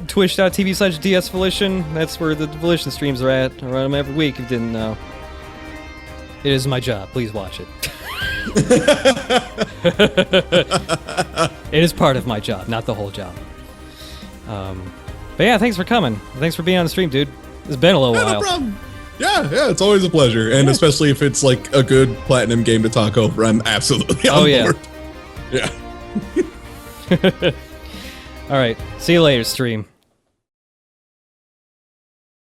Twitch.tv/DSVolition. That's where the Volition streams are at. I run them every week. If you didn't know, it is my job. Please watch it. It is part of my job, not the whole job. But yeah, thanks for coming. Thanks for being on the stream, dude. It's been a little while. No problem. Yeah, it's always a pleasure. And especially if it's like a good Platinum game to talk over, I'm absolutely on board. Yeah. All right. See you later, stream.